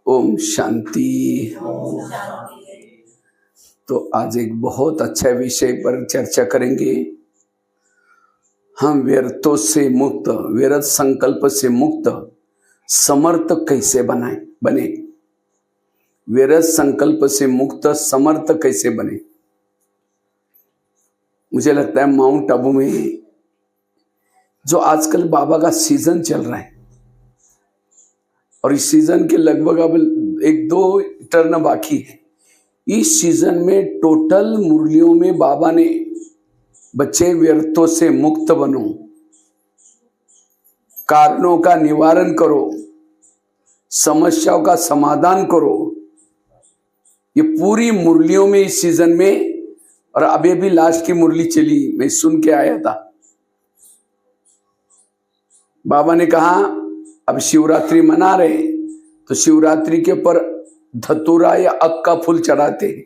ओम शांति। तो आज एक बहुत अच्छा विषय पर चर्चा करेंगे। हम व्यर्थों से मुक्त, व्यर्थ संकल्प से मुक्त समर्थ कैसे बने। व्यर्थ संकल्प से मुक्त समर्थ कैसे बने। मुझे लगता है माउंट आबू में जो आजकल बाबा का सीजन चल रहा है और इस सीजन के लगभग अब 1-2 टर्न बाकी है। इस सीजन में टोटल मुरलियों में बाबा ने बच्चे व्यर्थों से मुक्त बनो, कारणों का निवारण करो, समस्याओं का समाधान करो, ये पूरी मुरलियों में इस सीजन में। और अभी भी लास्ट की मुरली चली, मैं सुन के आया था। बाबा ने कहा अब शिवरात्रि मना रहे तो शिवरात्रि के ऊपर धतूरा या अक का फूल चढ़ाते हैं।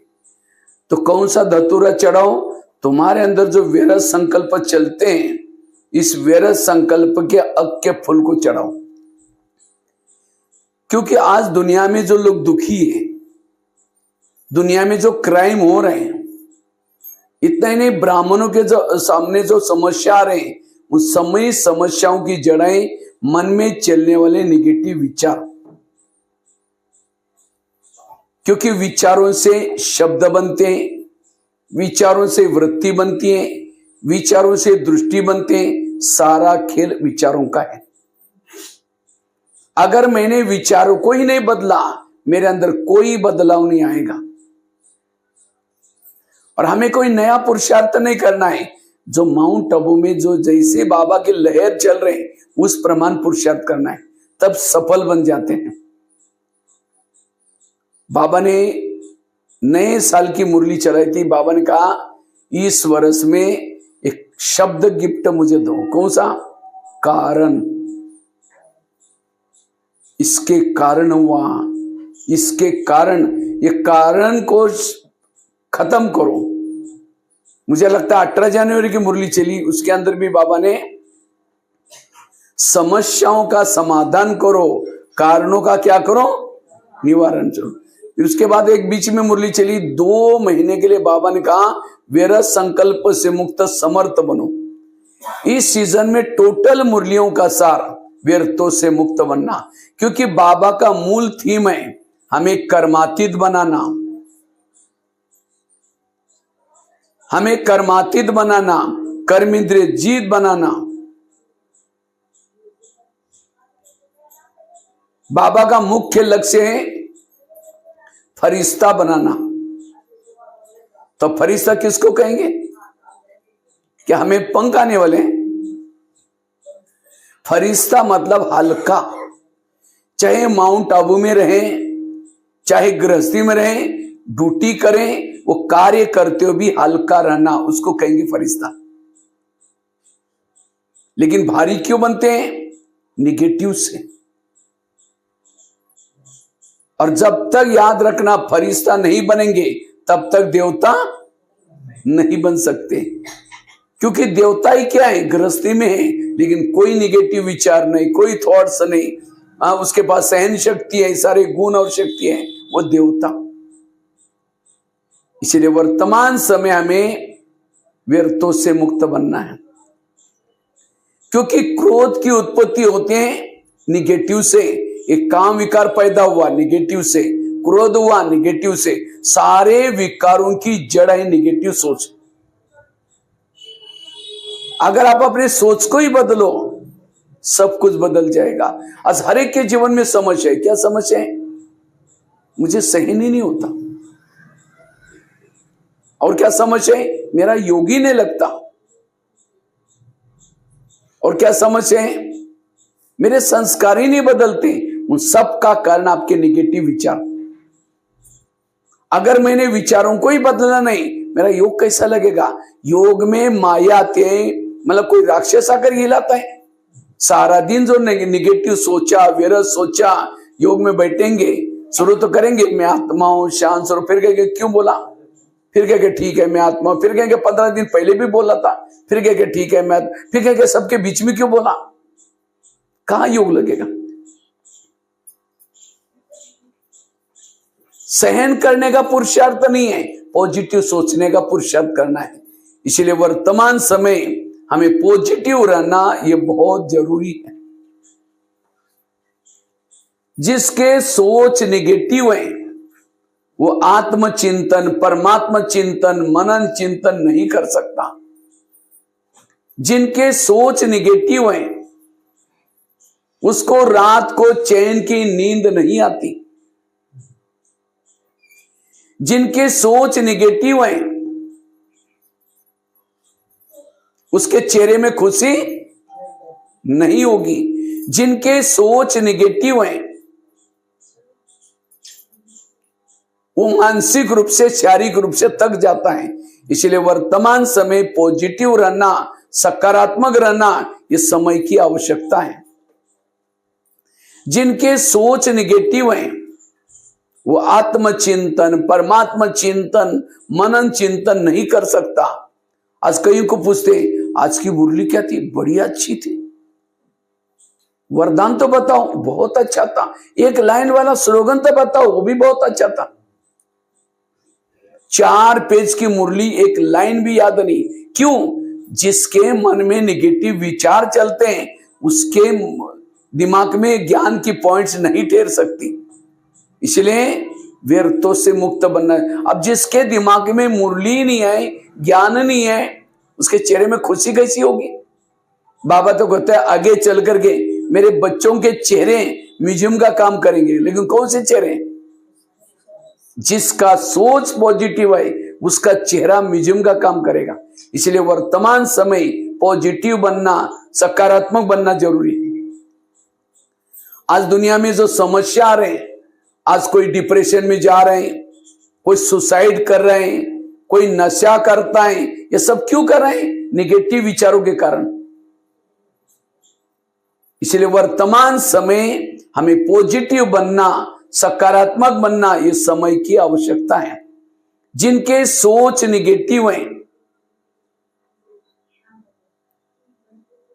तो कौन सा धतूरा चढ़ाओ? तुम्हारे अंदर जो व्यर्थ संकल्प चलते हैं, इस व्यर्थ संकल्प के अक के फूल को चढ़ाओ। क्योंकि आज दुनिया में जो लोग दुखी है, दुनिया में जो क्राइम हो रहे हैं, इतना ही नहीं, ब्राह्मणों के जो सामने जो समस्या आ रहे हैं, उस समय समस्याओं की जड़ें मन में चलने वाले निगेटिव विचार। क्योंकि विचारों से शब्द बनते हैं, विचारों से वृत्ति बनती है, विचारों से दृष्टि बनते हैं। सारा खेल विचारों का है। अगर मैंने विचारों को ही नहीं बदला, मेरे अंदर कोई बदलाव नहीं आएगा। और हमें कोई नया पुरुषार्थ नहीं करना है। जो माउंट आबू में जो जैसे बाबा के लहर चल रहे हैं, उस प्रमाण पुरुषार्थ करना है, तब सफल बन जाते हैं। बाबा ने नए साल की मुरली चलाई थी। बाबा ने कहा इस वर्ष में एक शब्द गिफ्ट मुझे दो। कौन सा? कारण। इसके कारण हुआ, इसके कारण, ये कारण को खत्म करो। मुझे लगता है 18 जनवरी की मुरली चली, उसके अंदर भी बाबा ने समस्याओं का समाधान करो, कारणों का क्या करो? निवारण करो। फिर उसके बाद एक बीच में मुरली चली 2 महीने के लिए। बाबा ने कहा व्यर्थ संकल्प से मुक्त समर्थ बनो। इस सीजन में टोटल मुरलियों का सार व्यर्थों से मुक्त बनना। क्योंकि बाबा का मूल थीम है हमें कर्मातीत बनाना, हमें कर्मातीत बनाना, कर्म इंद्रिय जीत बनाना। बाबा का मुख्य लक्ष्य है फरिश्ता बनाना। तो फरिश्ता किसको कहेंगे? क्या हमें पंख आने वाले हैं? फरिश्ता मतलब हल्का। चाहे माउंट आबू में रहें, चाहे गृहस्थी में रहें, ड्यूटी करें, वो कार्य करते हुए भी हल्का रहना, उसको कहेंगे फरिश्ता। लेकिन भारी क्यों बनते हैं? निगेटिव से। और जब तक याद रखना फरिश्ता नहीं बनेंगे, तब तक देवता नहीं बन सकते। क्योंकि देवता ही क्या है? गृहस्थी में है, लेकिन कोई निगेटिव विचार नहीं, कोई थॉट्स नहीं। उसके पास सहन शक्ति है, सारे गुण और शक्ति है, वो देवता। इसलिए वर्तमान समय हमें व्यर्थों से मुक्त बनना है। क्योंकि क्रोध की उत्पत्ति होते हैं निगेटिव से। एक काम विकार पैदा हुआ निगेटिव से, क्रोध हुआ निगेटिव से। सारे विकारों की जड़ है निगेटिव सोच। अगर आप अपने सोच को ही बदलो, सब कुछ बदल जाएगा। आज हर एक के जीवन में समस्या है। क्या समस्या है? मुझे सहन ही नहीं होता। और क्या समस्या है? मेरा योगी नहीं लगता। और क्या समस्या है? मेरे संस्कार ही नहीं बदलते। उन सब का कारण आपके निगेटिव विचार। अगर मैंने विचारों को ही बदलना नहीं, मेरा योग कैसा लगेगा? योग में माया आते हैं, मतलब कोई राक्षस आकर हिलाता है। सारा दिन जो निगेटिव सोचा, व्यर्थ सोचा, योग में बैठेंगे, शुरू तो करेंगे मैं आत्मा हूं, शांत स्वरूप, फिर कहेंगे क्यों बोला, फिर कहेंगे ठीक है मैं आत्मा, फिर कहेंगे 15 दिन पहले भी बोला था, फिर कहेंगे ठीक है मैं, फिर कहेंगे सबके बीच में क्यों बोला। कहां योग लगेगा? सहन करने का पुरुषार्थ नहीं है, पॉजिटिव सोचने का पुरुषार्थ करना है। इसलिए वर्तमान समय हमें पॉजिटिव रहना ये बहुत जरूरी है। जिसके सोच निगेटिव है वो आत्मचिंतन, परमात्मा चिंतन, मनन चिंतन नहीं कर सकता। जिनके सोच निगेटिव है उसको रात को चैन की नींद नहीं आती। जिनके सोच निगेटिव है उसके चेहरे में खुशी नहीं होगी। जिनके सोच निगेटिव है वो मानसिक रूप से, शारीरिक रूप से थक जाता है। इसलिए वर्तमान समय पॉजिटिव रहना, सकारात्मक रहना ये समय की आवश्यकता है। जिनके सोच निगेटिव है वो आत्मचिंतन, परमात्मा चिंतन, मनन चिंतन नहीं कर सकता। आज कईयों को पूछते आज की मुरली क्या थी? बढ़िया अच्छी थी। वरदान तो बताओ, बहुत अच्छा था। एक लाइन वाला स्लोगन तो बताओ, वो भी बहुत अच्छा था। 4 पेज की मुरली, एक लाइन भी याद नहीं। क्यों? जिसके मन में निगेटिव विचार चलते हैं उसके दिमाग में ज्ञान की पॉइंट्स नहीं ठहर सकती। इसलिए व्यर्थों से मुक्त बनना है। अब जिसके दिमाग में मुरली नहीं है, ज्ञान नहीं है, उसके चेहरे में खुशी कैसी होगी? बाबा तो कहते हैं आगे चल करके मेरे बच्चों के चेहरे म्यूजियम का काम करेंगे। लेकिन कौन से चेहरे? जिसका सोच पॉजिटिव है उसका चेहरा म्यूजियम का काम करेगा। इसलिए वर्तमान समय पॉजिटिव बनना, सकारात्मक बनना जरूरी है। आज दुनिया में जो समस्या आ रहे हैं, आज कोई डिप्रेशन में जा रहे हैं, कोई सुसाइड कर रहे हैं, कोई नशा करता है, ये सब क्यों कर रहे हैं? निगेटिव विचारों के कारण। इसलिए वर्तमान समय हमें पॉजिटिव बनना, सकारात्मक बनना ये समय की आवश्यकता है। जिनके सोच निगेटिव है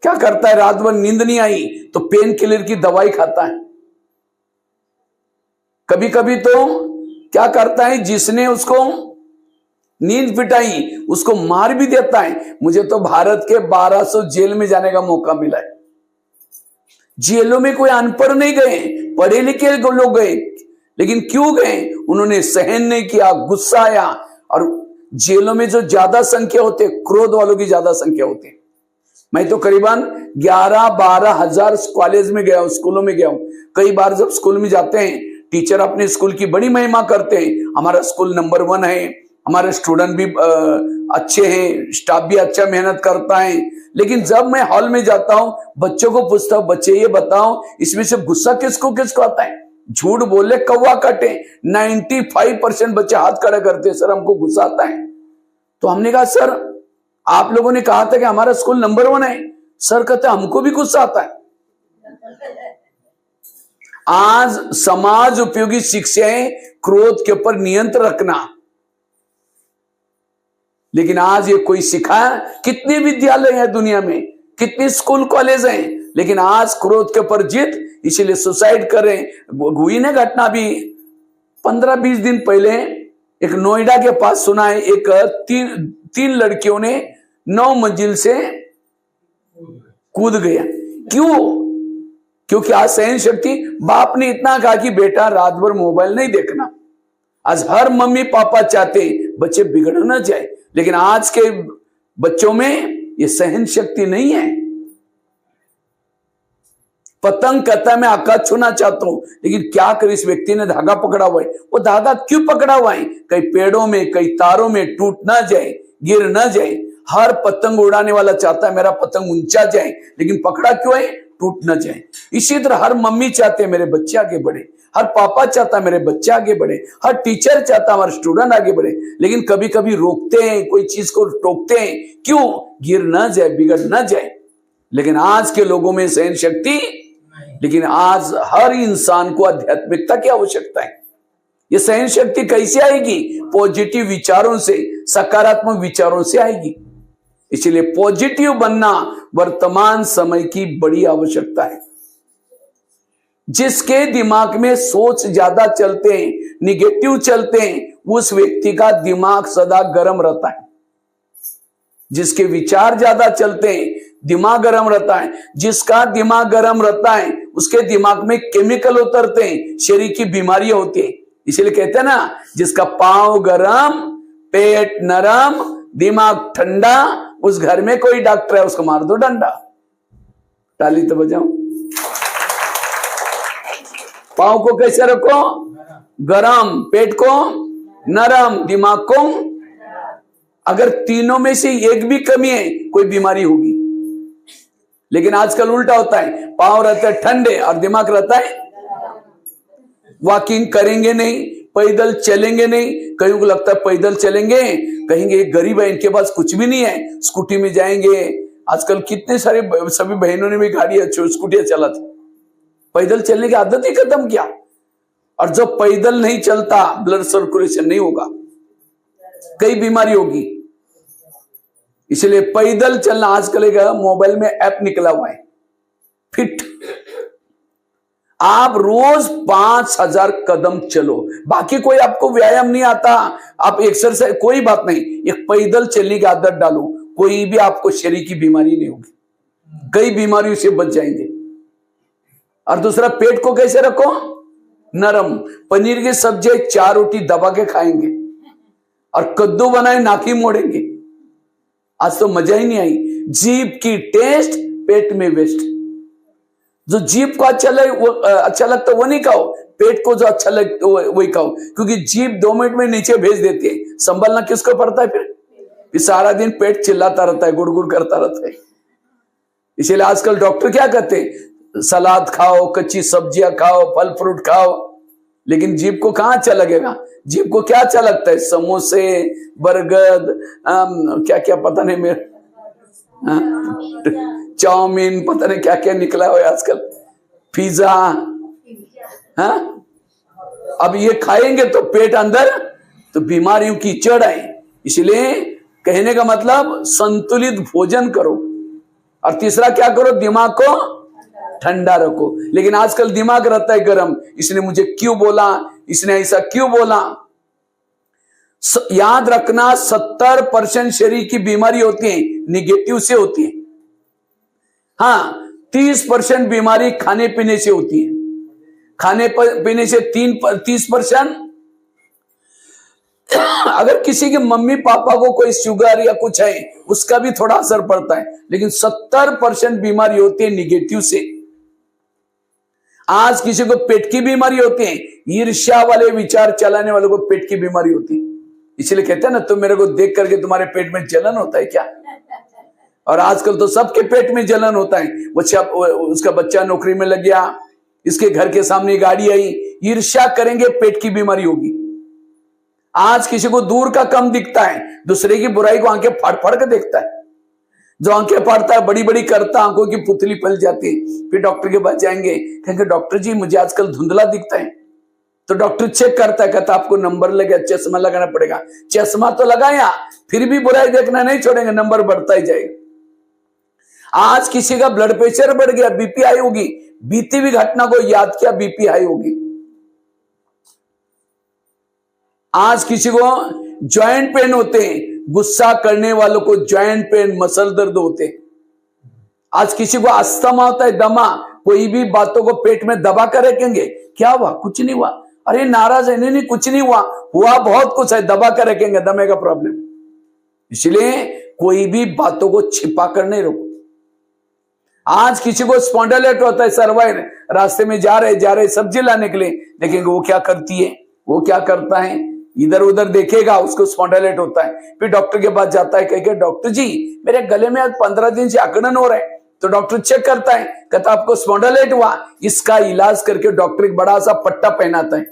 क्या करता है? रात भर नींद नहीं आई तो पेन किलर की दवाई खाता है। कभी कभी तो क्या करता है, जिसने उसको नींद पिटाई उसको मार भी देता है। मुझे तो भारत के 1200 जेल में जाने का मौका मिला है। जेलों में कोई अनपढ़ नहीं गए, पढ़े लिखे लोग गए। लेकिन क्यों गए? उन्होंने सहन नहीं किया, गुस्सा आया। और जेलों में जो ज्यादा संख्या होते, क्रोध वालों की ज्यादा संख्या होती है। मैं तो करीबन 11-12 हजार कॉलेज में गया हूं, स्कूलों में गया हूं। कई बार जब स्कूल में जाते हैं, टीचर अपने स्कूल की बड़ी महिमा करते हैं, हमारा स्कूल नंबर 1 है, हमारे स्टूडेंट भी अच्छे हैं, स्टाफ भी अच्छा मेहनत करता है। लेकिन जब मैं हॉल में जाता हूं, बच्चों को पूछता हूं, बच्चे ये बताओ इसमें से गुस्सा किसको किसको आता है? झूठ बोले कौवा काटे, 95% बच्चे हाथ खड़ा करते हैं, सर हमको गुस्सा आता है। तो हमने कहा सर आप लोगों ने कहा था कि हमारा स्कूल नंबर 1 है। सर कहते हमको भी गुस्सा आता है। आज समाज उपयोगी शिक्षाएं क्रोध के ऊपर नियंत्रण रखना, लेकिन आज ये कोई सिखाया? कितने विद्यालय हैं दुनिया में, कितने स्कूल कॉलेज हैं, लेकिन आज क्रोध के ऊपर जीत, इसीलिए सुसाइड कर रहे हैं। हुई ना घटना भी 15-20 दिन पहले, एक नोएडा के पास सुना है, एक तीन लड़कियों ने 9 मंजिल से कूद गया। क्यों? क्योंकि आज सहन शक्ति, बाप ने इतना कहा कि बेटा रात भर मोबाइल नहीं देखना। आज हर मम्मी पापा चाहते बच्चे बिगड़ ना जाए, लेकिन आज के बच्चों में ये सहन शक्ति नहीं है। पतंग कहता है मैं आकाश छूना चाहता हूं, लेकिन क्या करे, इस व्यक्ति ने धागा पकड़ा हुआ है। वो धागा क्यों पकड़ा हुआ है? कई पेड़ों में, कई तारों में टूट ना जाए, गिर ना जाए। हर पतंग उड़ाने वाला चाहता है मेरा पतंग ऊंचा जाए, लेकिन पकड़ा क्यों है? टूट ना जाए। इसी तरह हर मम्मी चाहते हैं मेरे बच्चे आगे बढ़े, हर पापा चाहता है मेरे बच्चे आगे बढ़े, हर टीचर चाहता है हमारे स्टूडेंट आगे बढ़े, लेकिन कभी कभी रोकते हैं, कोई चीज को टोकते हैं। क्यों? गिर ना जाए, बिगड़ ना जाए। लेकिन आज के लोगों में सहन शक्ति, लेकिन आज हर इंसान को आध्यात्मिकता की आवश्यकता है। ये सहन शक्ति कैसे आएगी? पॉजिटिव विचारों से, सकारात्मक विचारों से आएगी। इसलिए पॉजिटिव बनना वर्तमान समय की बड़ी आवश्यकता है। जिसके दिमाग में सोच ज्यादा चलते हैं, निगेटिव चलते हैं, उस व्यक्ति का दिमाग सदा गर्म रहता है। जिसके विचार ज्यादा चलते हैं, दिमाग गर्म रहता है। जिसका दिमाग गर्म रहता है, उसके दिमाग में केमिकल उतरते हैं, शरीर की बीमारियां होती है। इसलिए कहते हैं ना, जिसका पांव गरम, पेट नरम, दिमाग ठंडा, उस घर में कोई डॉक्टर है, उसको मार दो डंडा। ताली तो बजाओ। पांव को कैसे रखो? गरम, पेट को नरम, दिमाग को। अगर तीनों में से एक भी कमी है, कोई बीमारी होगी। लेकिन आजकल उल्टा होता है, पांव रहते हैं ठंडे और दिमाग रहता है। वॉकिंग करेंगे नहीं, पैदल चलेंगे नहीं। कईयों को लगता है पैदल चलेंगे, कहेंगे गरीब है, इनके पास कुछ भी नहीं है, स्कूटी में जाएंगे। आजकल कितने सारे सभी बहनों ने भी गाड़ी स्कूटियां चलाती। पैदल चलने की आदत ही खत्म किया। और जो पैदल नहीं चलता, ब्लड सर्कुलेशन नहीं होगा, कई बीमारी होगी। इसलिए पैदल चलना, आजकल का मोबाइल में ऐप निकला हुआ है फिट। आप रोज 5000 कदम चलो। बाकी कोई आपको व्यायाम नहीं आता, आप एक्सरसाइज, कोई बात नहीं, एक पैदल चलने की आदत डालो, कोई भी आपको शरीर की बीमारी नहीं होगी, कई बीमारियों से बच जाएंगे। और दूसरा, पेट को कैसे रखो? नरम। पनीर की सब्जी 4 रोटी दबा के खाएंगे, और कद्दू बनाए नाकी मोड़ेंगे। आज तो मजा ही नहीं आई। जीभ की टेस्ट, पेट में वेस्ट। जो जीभ को अच्छा लगता वो नहीं खाओ, पेट को जो अच्छा लगता वही खाओ, क्योंकि जीभ 2 मिनट में नीचे भेज देती है। संभलना किसको पड़ता है फिर सारा दिन पेट चिल्लाता रहता है, गुड़ गुड़ करता रहता है। इसीलिए आजकल डॉक्टर क्या कहते हैं? सलाद खाओ, कच्ची सब्जियां खाओ, फल फ्रूट खाओ। लेकिन जीभ को कहां अच्छा लगेगा? जीभ को क्या अच्छा लगता है? समोसे, बर्गर, क्या क्या पता नहीं, मेरे चाउमीन, पता नहीं क्या क्या निकला हुआ है आजकल, पिज्जा। हाँ, अब ये खाएंगे तो पेट अंदर, तो बीमारियों की जड़ है। इसलिए कहने का मतलब, संतुलित भोजन करो। और तीसरा क्या करो? दिमाग को ठंडा रखो। लेकिन आजकल दिमाग रहता है गरम, इसने मुझे क्यों बोला, इसने ऐसा क्यों बोला। याद रखना, 70% शरीर की बीमारी होती है निगेटिव से होती है। हाँ, 30% बीमारी खाने पीने से होती है। खाने पीने से 30%। अगर किसी के मम्मी पापा को कोई शुगर या कुछ है, उसका भी थोड़ा असर पड़ता है। लेकिन 70% बीमारी होती है निगेटिव से। आज किसी को पेट की बीमारी होती है, ईर्ष्या वाले विचार चलाने वालों को पेट की बीमारी होती है। इसलिए कहते हैं ना, तुम मेरे को देख करके तुम्हारे पेट में जलन होता है क्या? और आजकल तो सबके पेट में जलन होता है। उसका बच्चा नौकरी में लग गया, इसके घर के सामने गाड़ी आई, ईर्ष्या करेंगे, पेट की बीमारी होगी। आज किसी को दूर का कम दिखता है, दूसरे की बुराई को आंखें फाड़ फाड़ कर देखता है। जो आंखें फाड़ता है, बड़ी बड़ी करता, आंखों की पुतली फैल जाती है। फिर डॉक्टर के पास जाएंगे, कहेंगे डॉक्टर जी मुझे आजकल धुंधला दिखता है। तो डॉक्टर चेक करता है, कहता आपको नंबर लगे, चश्मा लगाना पड़ेगा। चश्मा तो लगाया, फिर भी बुराई देखना नहीं छोड़ेंगे, नंबर बढ़ता ही जाएगा। आज किसी का ब्लड प्रेशर बढ़ गया, बीपी हाई होगी, बीती हुई घटना को याद किया, बीपी हाई होगी। आज किसी को जॉइंट पेन होते हैं, गुस्सा करने वालों को जॉइंट पेन, मसल दर्द होते हैं। आज किसी को अस्थमा होता है, दमा, कोई भी बातों को पेट में दबा कर रखेंगे, क्या हुआ? कुछ नहीं हुआ। अरे नाराज है, नहीं कुछ नहीं हुआ, हुआ बहुत कुछ है, दबा कर रखेंगे, दमे का प्रॉब्लम। इसलिए कोई भी बातों को छिपा कर नहीं रखो। आज किसी को स्पॉन्डिलाइटिस होता है, सर्वाइकल, रास्ते में जा रहे सब्जी लाने के लिए, देखेंगे वो क्या करती है, वो क्या करता है, इधर उधर देखेगा, उसको स्पॉन्डिलाइटिस होता है। फिर डॉक्टर के पास जाता है, कहेगा डॉक्टर जी मेरे गले में आज 15 दिन से अकड़न हो रहा है। तो डॉक्टर चेक करता है, कहता आपको स्पॉन्डिलाइटिस हुआ। इसका इलाज करके डॉक्टर एक बड़ा सा पट्टा पहनाता है।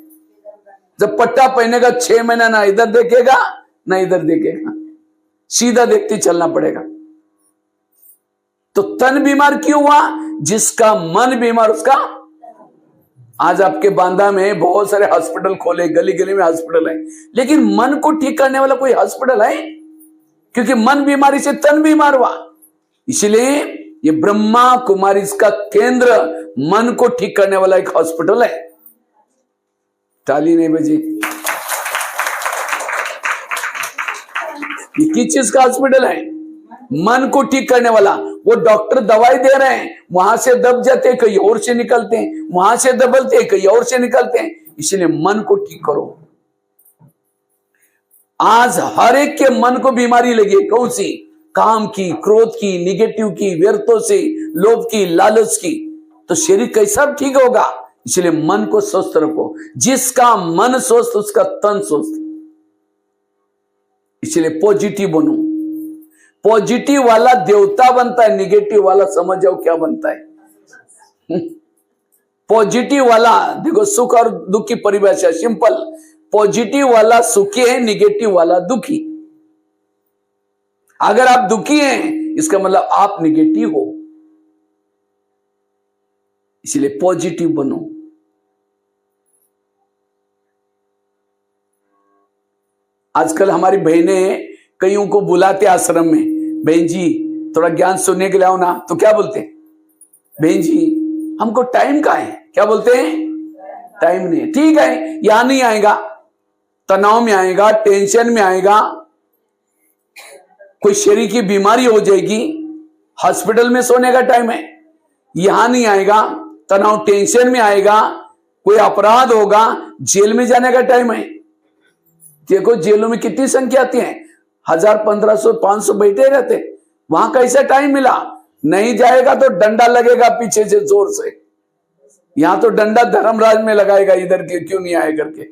जब पट्टा पहनेगा 6 महीना ना इधर देखेगा ना इधर देखेगा, सीधा देखते चलना पड़ेगा। तो तन बीमार क्यों हुआ? जिसका मन बीमार, उसका। आज आपके बांदा में बहुत सारे हॉस्पिटल खोले, गली गली में हॉस्पिटल है, लेकिन मन को ठीक करने वाला कोई हॉस्पिटल है? क्योंकि मन बीमारी से तन बीमार हुआ। इसलिए ये ब्रह्मा कुमारी का केंद्र मन को ठीक करने वाला एक हॉस्पिटल है। ताली नहीं बजी। ये किस चीज का हॉस्पिटल है? मन को ठीक करने वाला। वो डॉक्टर दवाई दे रहे हैं, वहां से दब जाते हैं, कहीं और से निकलते हैं, वहां से दबलते हैं, कहीं और से निकलते हैं। इसलिए मन को ठीक करो। आज हर एक के मन को बीमारी लगी। कौन सी? काम की, क्रोध की, निगेटिव की, व्यर्थों से, लोभ की, लालच की। तो शरीर कैसा ठीक होगा? इसलिए मन को स्वस्थ रखो। जिसका मन स्वस्थ उसका तन स्वस्थ। इसलिए पॉजिटिव बनो। पॉजिटिव वाला देवता बनता है, निगेटिव वाला समझ जाओ क्या बनता है। पॉजिटिव वाला देखो, सुख और दुख की परिभाषा सिंपल। पॉजिटिव वाला सुखी है, निगेटिव वाला दुखी। अगर आप दुखी हैं इसका मतलब आप निगेटिव हो। इसलिए पॉजिटिव बनो। आजकल हमारी बहनें कईयों को बुलाते आश्रम में, बहन जी थोड़ा ज्ञान सुनने के लिए आओ ना। तो क्या बोलते हैं? बहन जी हमको टाइम कहाँ है? क्या बोलते हैं? टाइम नहीं है। ठीक है, यहां नहीं आएगा, तनाव में आएगा, टेंशन में आएगा, कोई शरीर की बीमारी हो जाएगी, हॉस्पिटल में सोने का टाइम है। यहां नहीं आएगा, तनाव टेंशन में आएगा, कोई अपराध होगा, जेल में जाने का टाइम है। देखो जेलों में कितनी संख्या आती है, 1000, 1500, 500 बैठे रहते। वहां कैसा टाइम मिला? नहीं जाएगा तो डंडा लगेगा पीछे से जोर से। यहां तो डंडा धर्मराज में लगाएगा, इधर के क्यों नहीं आए करके।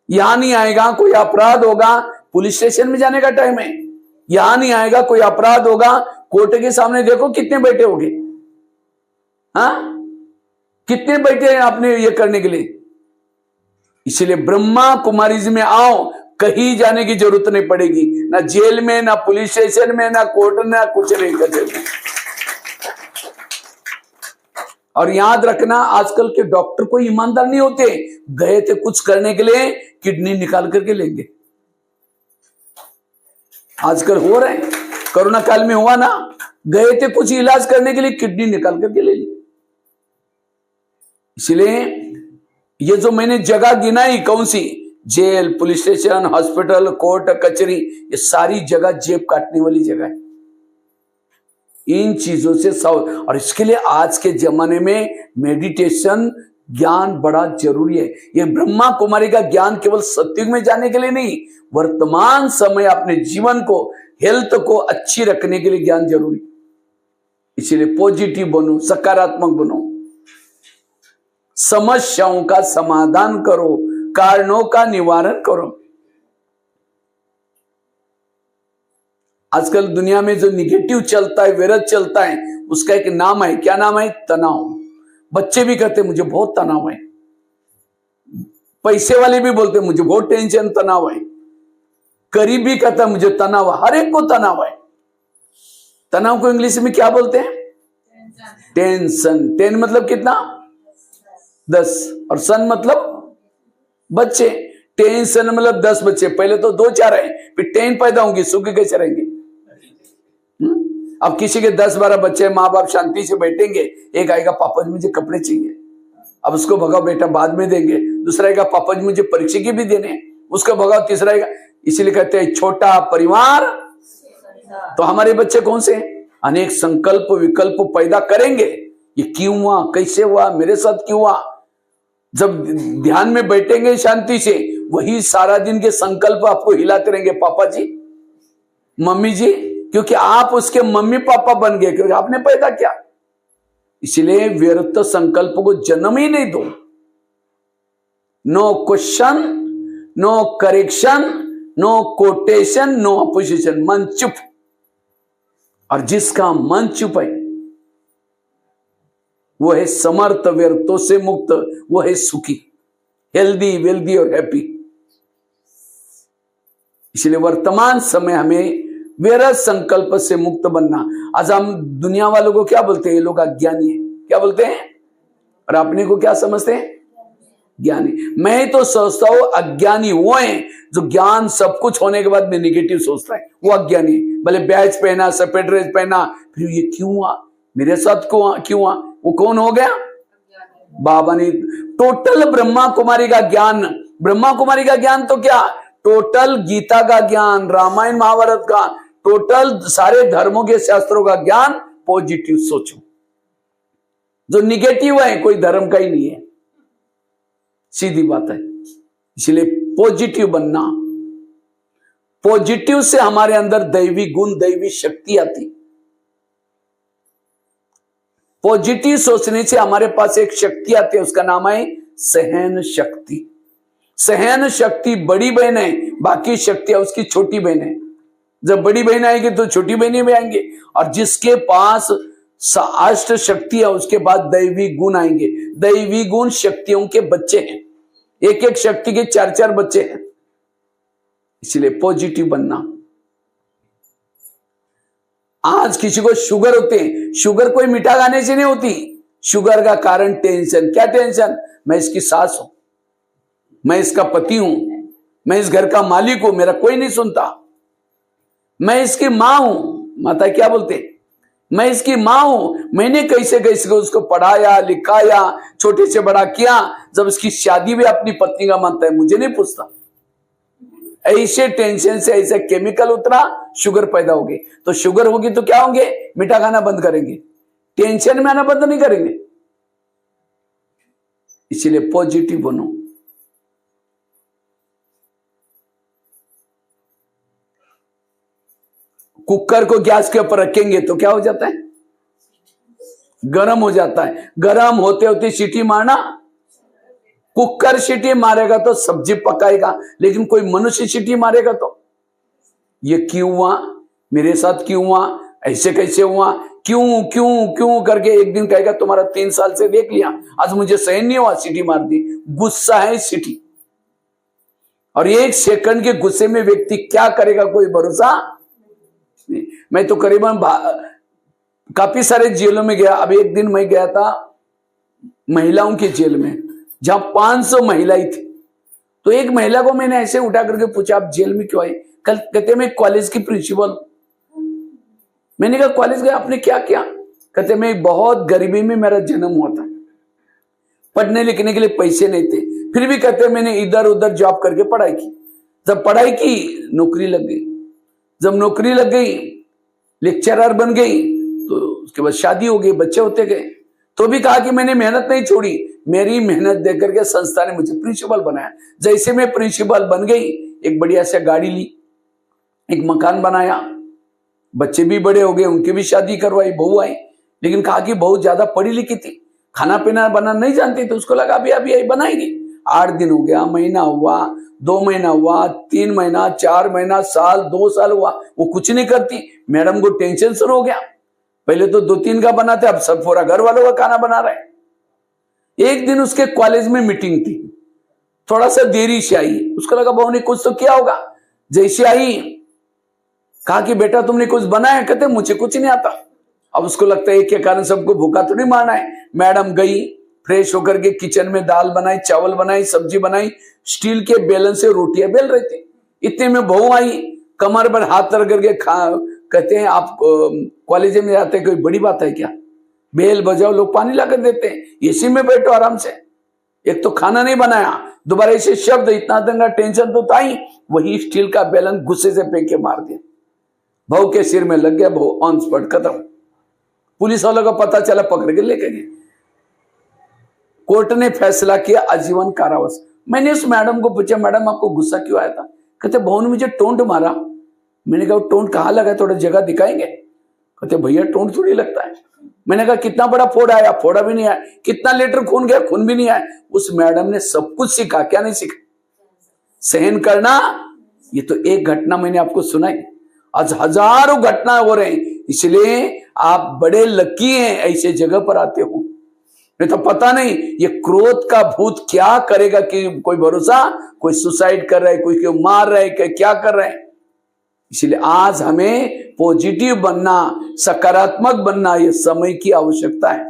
यहां नहीं आएगा, कोई अपराध होगा, पुलिस स्टेशन में जाने का टाइम है। यहां नहीं आएगा, कोई अपराध होगा, कोर्ट के सामने देखो कितने बैठे होंगे। हाँ, कितने बैठे हैं आपने ये करने के लिए। इसलिए ब्रह्मा कुमारी जी में आओ, कहीं जाने की जरूरत नहीं पड़ेगी, ना जेल में, ना पुलिस स्टेशन में, ना कोर्ट, ना कुछ नहीं कचहरी। और याद रखना, आजकल के डॉक्टर कोई ईमानदार नहीं होते। गए थे कुछ करने के लिए, किडनी निकाल करके लेंगे। आजकल हो रहे हैं, कोरोना काल में हुआ ना, गए थे कुछ इलाज करने के लिए, किडनी निकाल करके ले ली। इसलिए ये जो मैंने जगह गिनाई, कौन सी? Jail, police station, hospital, court, कचहरी, ये सारी जगह जेब काटने वाली जगह है। इन चीजों से और इसके लिए आज के जमाने में मेडिटेशन, ज्ञान बड़ा जरूरी है। ये ब्रह्मा कुमारी का ज्ञान केवल सत्युग में जाने के लिए नहीं, वर्तमान समय अपने जीवन को, हेल्थ को अच्छी रखने के लिए ज्ञान जरूरी। इसलिए पॉजिटिव बनो, सकारात्मक बनो, समस्याओं का समाधान करो, कारणों का निवारण करो। आजकल दुनिया में जो निगेटिव चलता है, विरोध चलता है, उसका एक नाम है। क्या नाम है? तनाव। बच्चे भी कहते मुझे बहुत तनाव है, पैसे वाले भी बोलते मुझे बहुत टेंशन, तनाव है, करीब भी कहता मुझे तनाव है। हर एक को तनाव है। तनाव को इंग्लिश में क्या बोलते हैं? टेंशन। 10 मतलब कितना? 10। और सन मतलब बच्चे। टेंशन मतलब 10 बच्चे। पहले तो 2-4 है, फिर 10 पैदा होंगे, सुख कैसे रहेंगे? अब किसी के 10-12 बच्चे, माँ बाप शांति से बैठेंगे। एक आएगा, पापा जी मुझे कपड़े चाहिए, अब उसको भगाओ बेटा बाद में देंगे। दूसरा आएगा, पापा जी मुझे परीक्षा के भी देने हैं, उसको भगाओ। तीसरा आएगा। इसीलिए कहते हैं छोटा परिवार। तो हमारे बच्चे कौन से? अनेक संकल्प विकल्प पैदा करेंगे। ये क्यों हुआ, कैसे हुआ, मेरे साथ क्यों हुआ। जब ध्यान में बैठेंगे शांति से, वही सारा दिन के संकल्प आपको हिलाते रहेंगे, पापा जी, मम्मी जी, क्योंकि आप उसके मम्मी पापा बन गए, क्योंकि आपने पैदा किया। इसलिए व्यर्थ संकल्प को जन्म ही नहीं दो। No question, no correction, no quotation, no opposition. मन चुप। और जिसका मन चुप है वो है समर्थ, व्यर्थों से मुक्त, वो है सुखी, हेल्दी, वेल्दी और हैप्पी। इसलिए वर्तमान समय हमें व्यर्थ संकल्प से मुक्त बनना। आज हम दुनिया वालों को क्या बोलते हैं? ये लोग अज्ञानी है। क्या बोलते हैं? और अपने को क्या समझते हैं? ज्ञानी। मैं तो सोचता हूं अज्ञानी वो है जो ज्ञान सब कुछ होने के बाद में निगेटिव सोचता है, वो अज्ञानी। भले बैच पहना, सफेद ड्रेस पहना, फिर ये क्यों हुआ, मेरे साथ क्यों हुआ, वो कौन हो गया? बाबा ने टोटल ब्रह्मा कुमारी का ज्ञान, ब्रह्मा कुमारी का ज्ञान तो क्या, टोटल गीता का ज्ञान, रामायण महाभारत का, टोटल सारे धर्मों के शास्त्रों का ज्ञान पॉजिटिव सोचो। जो निगेटिव है कोई धर्म का ही नहीं है, सीधी बात है। इसलिए पॉजिटिव बनना, पॉजिटिव से हमारे अंदर दैवी गुण, दैवी शक्ति आती। पॉजिटिव सोचने से हमारे पास एक शक्ति आती है, उसका नाम है सहन शक्ति। सहन शक्ति बड़ी बहन है, बाकी शक्तियां उसकी छोटी बहन है। जब बड़ी बहन आएगी तो छोटी बहनें भी आएंगे, और जिसके पास अष्ट शक्ति है उसके बाद दैवी गुण आएंगे। दैवी गुण शक्तियों के बच्चे हैं, एक एक शक्ति के 4-4 बच्चे हैं। इसलिए पॉजिटिव बनना। आज किसी को शुगर होते हैं, शुगर कोई मीठा खाने से नहीं होती। शुगर का कारण टेंशन। क्या टेंशन? मैं इसकी सास हूं, मैं इसका पति हूं, मैं इस घर का मालिक हूं, मेरा कोई नहीं सुनता। मैं इसकी मां हूं, माता क्या बोलते, मैं इसकी मां हूं, मैंने कैसे कैसे उसको पढ़ाया लिखाया, छोटे से बड़ा किया। जब इसकी शादी भी अपनी पत्नी का मानता है, मुझे नहीं पूछता। ऐसे टेंशन से ऐसे केमिकल उतरा, शुगर पैदा होगी। तो शुगर होगी तो क्या होंगे? मीठा खाना बंद करेंगे, टेंशन में आना बंद नहीं करेंगे। इसीलिए पॉजिटिव बनो। कुकर को गैस के ऊपर रखेंगे तो क्या हो जाता है? गरम हो जाता है। गरम होते होते सीटी मारना। कुकर सीटी मारेगा तो सब्जी पकाएगा, लेकिन कोई मनुष्य सीटी मारेगा तो ये क्यों हुआ, मेरे साथ क्यों हुआ, ऐसे कैसे हुआ, क्यों क्यों क्यों करके एक दिन कहेगा तुम्हारा 3 साल से देख लिया, आज मुझे सहन नहीं हुआ, सीटी मार दी। गुस्सा है सीटी। और 1 सेकंड के गुस्से में व्यक्ति क्या करेगा, कोई भरोसा नहीं। मैं तो करीबन काफी सारे जेलों में गया। अब एक दिन मैं गया था महिलाओं की जेल में, जहां 500 महिलाएं थी। तो एक महिला को मैंने ऐसे उठा करके पूछा, आप जेल में क्यों आई? कल कहते मैं कॉलेज की प्रिंसिपल। मैंने कहा कॉलेज गया, आपने क्या किया? कहते मैं बहुत गरीबी में मेरा जन्म हुआ था, पढ़ने लिखने के लिए पैसे नहीं थे, फिर भी कहते मैंने इधर उधर जॉब करके पढ़ाई की। जब पढ़ाई की नौकरी लग गई, जब नौकरी लग गई लेक्चरर बन गई, तो उसके बाद शादी हो गई, बच्चे होते गए। तो भी कहा कि मैंने मेहनत नहीं छोड़ी, मेरी मेहनत देख करके संस्था ने मुझे प्रिंसिपल बनाया। जैसे मैं प्रिंसिपल बन गई, एक बढ़िया सा गाड़ी ली, एक मकान बनाया, बच्चे भी बड़े हो गए, उनकी भी शादी करवाई, बहू आई। लेकिन कहा कि बहुत ज्यादा पढ़ी लिखी थी, खाना पीना बनाना नहीं जानती, तो उसको लगा अभी बनाएगी। 8 दिन हो गया, महीना हुआ, 2 महीना हुआ, 3 महीना, 4 महीना, साल, 2 साल हुआ, वो कुछ नहीं करती। मैडम को टेंशन शुरू हो गया। पहले तो 2-3 का बनाते, अब सब पूरा घर वालों का खाना बना रहे। एक दिन उसके कॉलेज में मीटिंग थी, थोड़ा सा देरी से आई। उसको लगा बहू ने कुछ तो किया होगा। जैसे आई, कहा कि बेटा तुमने कुछ बनाया? कहते मुझे कुछ नहीं आता। अब उसको लगता है एक के कारण सबको भूखा तो नहीं मारना है। मैडम गई, फ्रेश होकर के किचन में दाल बनाई, चावल बनाई, सब्जी बनाई, स्टील के बेलन से रोटियां बेल रही थी। इतने में बहू आई, कमर पर हाथ रख करके कहते हैं आप कॉलेज में जाते हैं, कोई बड़ी बात है क्या? बेल बजाओ, लोग पानी लाकर देते हैं, इसी में बैठो आराम से। एक तो खाना नहीं बनाया, दोबारा ऐसे शब्द, इतना दिन का टेंशन तो था ही, वही स्टील का बेलन गुस्से से फेंक के मार दिया। बहू के सिर में लग गया, बहू ऑन स्पॉट खत्म। पुलिस वालों को पता चला, पकड़ के लेके गए। कोर्ट ने फैसला किया आजीवन कारावास। मैंने उस मैडम को पूछा, मैडम आपको गुस्सा क्यों आया था? कहते बहू ने मुझे टोंट मारा। मैंने कहा टोंट कहाँ लगा, थोड़ा जगह दिखाएंगे? कहते भैया टोंट थोड़ी लगता है। मैंने कहा कितना बड़ा फोड़ा आया? फोड़ा भी नहीं आया। कितना लीटर खून गया? खून भी नहीं आया। उस मैडम ने सब कुछ सीखा, क्या नहीं सीखा? सहन करना। ये तो एक घटना मैंने आपको सुनाई, आज हजारों घटना हो रहे हैं। इसलिए आप बड़े लकी हैं, ऐसे जगह पर आते हो। नहीं तो पता नहीं ये क्रोध का भूत क्या करेगा, कि कोई भरोसा, कोई सुसाइड कर रहा है, कोई क्यों मार रहा है, क्या कर रहा है। इसलिए आज हमें पॉजिटिव बनना, सकारात्मक बनना, ये समय की आवश्यकता है।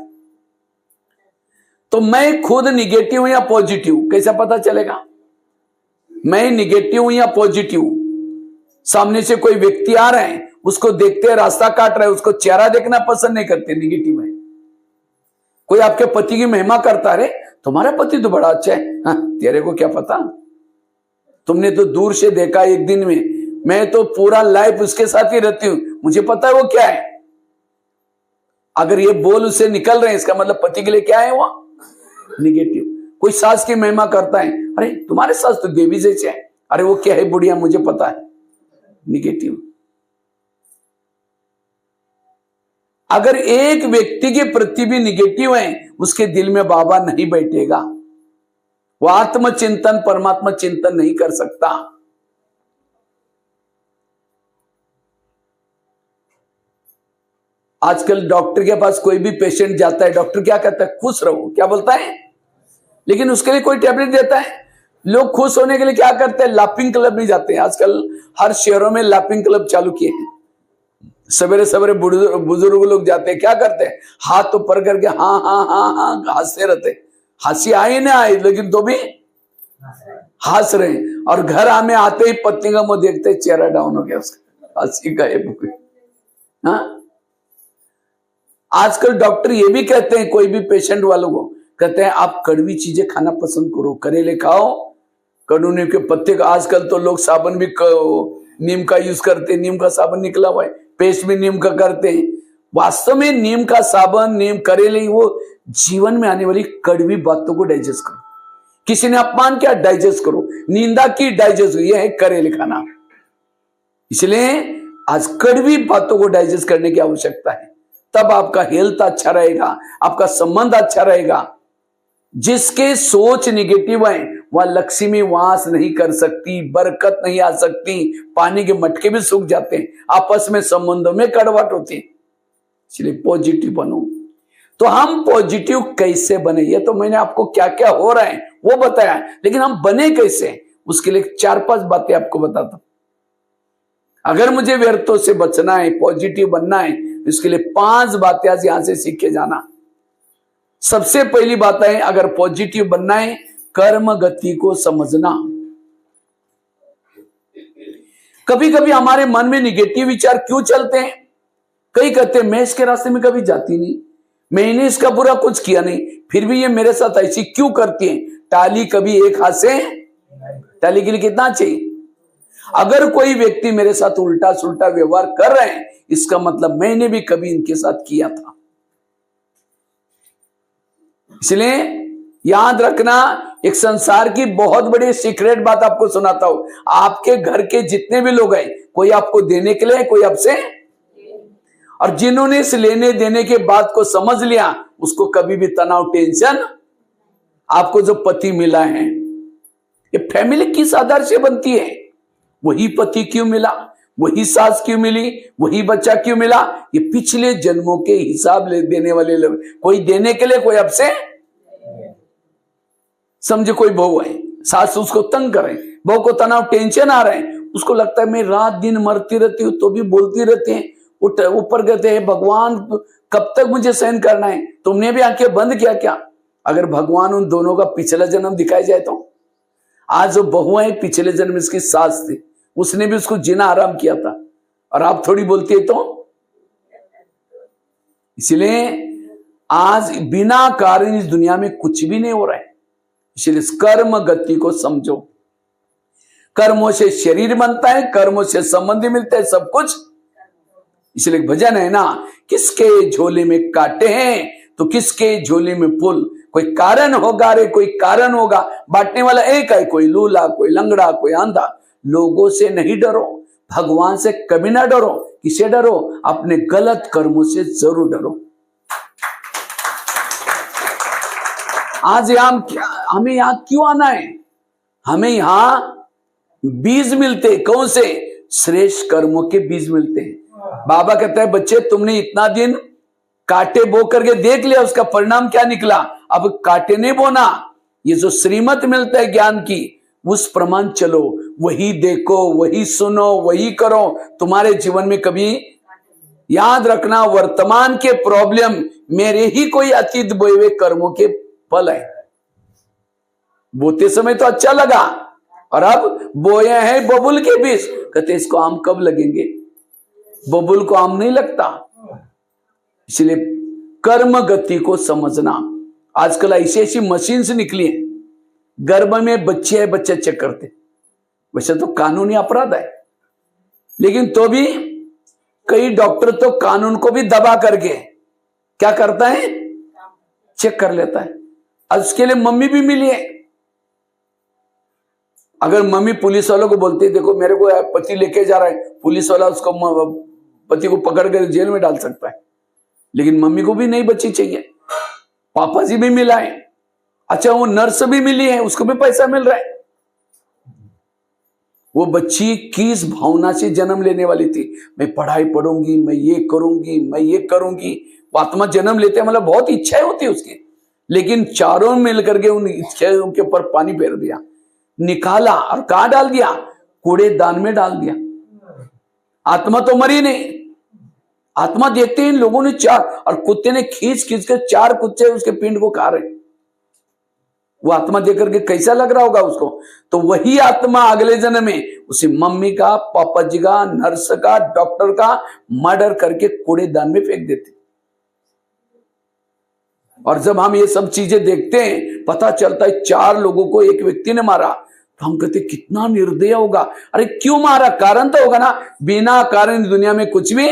तो मैं खुद निगेटिव हूं या पॉजिटिव, कैसा पता चलेगा? मैं निगेटिव हूं या पॉजिटिव? सामने से कोई व्यक्ति आ रहे हैं, उसको देखते रास्ता काट रहे हैं, उसको चेहरा देखना पसंद नहीं करते, निगेटिव है। कोई आपके पति की महिमा करता है, तुम्हारा पति तो बड़ा अच्छा है। हाँ, तेरे को क्या पता, तुमने तो दूर से देखा एक दिन में, मैं तो पूरा लाइफ उसके साथ ही रहती हूं, मुझे पता है वो क्या है। अगर ये बोल उससे निकल रहे हैं, इसका मतलब पति के लिए क्या है वो निगेटिव। कोई सास की महिमा करता है, अरे तुम्हारे सास तो देवी जैसे है, अरे वो क्या है बुढ़िया, मुझे पता है, निगेटिव। अगर एक व्यक्ति के प्रति भी निगेटिव है, उसके दिल में बाबा नहीं बैठेगा, वो आत्मचिंतन परमात्मा चिंतन नहीं कर सकता। आजकल डॉक्टर के पास कोई भी पेशेंट जाता है, डॉक्टर क्या कहता है, खुश रहो, क्या बोलता है, लेकिन उसके लिए कोई टैबलेट देता है। लोग खुश होने के लिए क्या करते हैं, लाफिंग क्लब में जाते हैं। आजकल हर शहरों में लाफिंग क्लब चालू किए हैं। सवेरे सवेरे बुजुर्ग लोग जाते हैं, क्या करते हैं, हाथ ऊपर करके हाँ हाँ हाँ हाँ हंसते रहते। हंसी आए ना आए, लेकिन तो भी हंस रहे। और घर आने आते ही पत्नी का मुंह देखते, चेहरा डाउन हो गया उसका, हंसी का हाँ। आजकल डॉक्टर ये भी कहते हैं, कोई भी पेशेंट वालों को कहते हैं, आप कड़वी चीजें खाना पसंद करो, करेले खाओ, कड़ू नीम के पत्ते का। आजकल तो लोग साबुन भी नीम का यूज करते हैं, नीम का साबुन निकला हुआ है, पेस्ट भी नीम का करते हैं। वास्तव में नीम का साबुन, नीम, करेले, वो जीवन में आने वाली कड़वी बातों को डाइजेस्ट करो। किसी ने अपमान किया, डाइजेस्ट करो, निंदा की, डाइजेस्ट, ये है करेले खाना। इसलिए आज कड़वी बातों को डाइजेस्ट करने की आवश्यकता है, तब आपका हेल्थ अच्छा रहेगा, आपका संबंध अच्छा रहेगा। जिसके सोच निगेटिव है वह लक्ष्मी वास नहीं कर सकती, बरकत नहीं आ सकती, पानी के मटके भी सूख जाते हैं, आपस में संबंधों में कड़वाहट होती है। इसलिए पॉजिटिव बनो। तो हम पॉजिटिव कैसे बने, ये तो मैंने आपको क्या क्या हो रहा है वो बताया, लेकिन हम बने कैसे, उसके लिए 4-5 बातें आपको बताता हूं। अगर मुझे व्यर्थों से बचना है, पॉजिटिव बनना है, इसके लिए 5 बातें आज यहां से सीख के जाना। सबसे पहली बात है, अगर पॉजिटिव बनना है, कर्म गति को समझना। कभी कभी हमारे मन में निगेटिव विचार क्यों चलते हैं? कई कहते हैं, मैं इसके रास्ते में कभी जाती नहीं, मैंने इसका बुरा कुछ किया नहीं, फिर भी ये मेरे साथ ऐसी क्यों करती है। टाली कभी एक हाथ से, टाली के लिए कितना चाहिए। अगर कोई व्यक्ति मेरे साथ उल्टा सुल्टा व्यवहार कर रहे हैं, इसका मतलब मैंने भी कभी इनके साथ किया था। इसलिए याद रखना, एक संसार की बहुत बड़ी सीक्रेट बात आपको सुनाता हूं। आपके घर के जितने भी लोग हैं, कोई आपको देने के लिए, कोई आपसे, और जिन्होंने इस लेने देने के बात को समझ लिया, उसको कभी भी तनाव, टेंशन, आपको जो पति मिला है, ये फैमिली किस आधार से बनती है, वही पति क्यों मिला, वही सास क्यों मिली, वही बच्चा क्यों मिला, ये पिछले जन्मों के हिसाब ले देने वाले लोग। कोई देने के लिए, कोई आपसे, समझे कोई बहू है, सास उसको तंग करे, बहू को तनाव, टेंशन आ रहे हैं, उसको लगता है मैं रात दिन मरती रहती हूं तो भी बोलती रहती है। ऊपर कहते हैं, भगवान कब तक मुझे सहन करना है, तुमने भी आंखें बंद किया क्या। अगर भगवान उन दोनों का पिछला जन्म दिखाया जाए तो, आज जो बहू है पिछले जन्म इसकी सास थी, उसने भी उसको जीना आराम किया था, और आप थोड़ी बोलती है तो। इसलिए आज बिना कारण इस दुनिया में कुछ भी नहीं हो रहा है। इसलिए कर्म गति को समझो। कर्मों से शरीर बनता है, कर्मों से संबंधी मिलते हैं, सब कुछ। इसलिए भजन है ना, किसके झोले में कांटे हैं तो किसके झोले में फूल। कोई कारण होगा रे, कोई कारण होगा, बांटने वाला एक है, कोई लूला, कोई लंगड़ा, कोई अंधा। लोगों से नहीं डरो, भगवान से कभी ना डरो। किसे डरो? अपने गलत कर्मों से जरूर डरो। आज हमें यहां क्यों आना है? हमें यहां बीज मिलते, कौन से? श्रेष्ठ कर्मों के बीज मिलते हैं। बाबा कहता है, बच्चे तुमने इतना दिन कांटे बो करके देख लिया, उसका परिणाम क्या निकला। अब कांटे नहीं बोना, ये जो श्रीमत मिलता है ज्ञान की, उस प्रमाण चलो, वही देखो, वही सुनो, वही करो। तुम्हारे जीवन में कभी, याद रखना, वर्तमान के प्रॉब्लम मेरे ही कोई अतीत बोए हुए कर्मों के फल है। बोते समय तो अच्छा लगा, और अब बोए हैं बबुल के बीज। कहते इसको आम कब लगेंगे? बबुल को आम नहीं लगता। इसलिए कर्म गति को समझना। आजकल ऐसी ऐसी मशीन से निकली है, गर्भ में बच्चे है, बच्चे चेक करते। वैसे तो कानूनी अपराध है, लेकिन तो भी कई डॉक्टर तो कानून को भी दबा करके क्या करता है, चेक कर लेता है। और उसके लिए मम्मी भी मिली है। अगर मम्मी पुलिस वालों को बोलती है देखो मेरे को पति लेके जा रहा है, पुलिस वाला उसको पति को पकड़ कर जेल में डाल सकता है, लेकिन मम्मी को भी नहीं बच्ची चाहिए, पापा जी भी मिला है। अच्छा वो नर्स भी मिली है, उसको भी पैसा मिल रहा है। वो बच्ची किस भावना से जन्म लेने वाली थी, मैं पढ़ाई पढ़ूंगी, मैं ये करूंगी, मैं ये करूंगी। वो आत्मा जन्म लेते मतलब बहुत इच्छाएं होती है उसकी, लेकिन चारों मिलकर के उन इच्छाओं के ऊपर पानी फेर दिया, निकाला और कहां डाल दिया, कूड़ेदान में डाल दिया। आत्मा तो मरी नहीं। आत्मा देखते हैं इन लोगों ने चार, और कुत्ते ने खींच खींच कर 4 कुत्ते उसके पिंड को खा रहे। वो आत्मा देख करके कैसा लग रहा होगा उसको। तो वही आत्मा अगले जन्म में उसी मम्मी का, पापा जी का, नर्स का, डॉक्टर का मर्डर करके कूड़ेदान में फेंक देते। और जब हम ये सब चीजें देखते हैं, पता चलता है 4 लोगों को एक व्यक्ति ने मारा, तो हम कहते कितना निर्दय होगा। अरे क्यों मारा, कारण तो होगा ना, बिना कारण दुनिया में कुछ भी।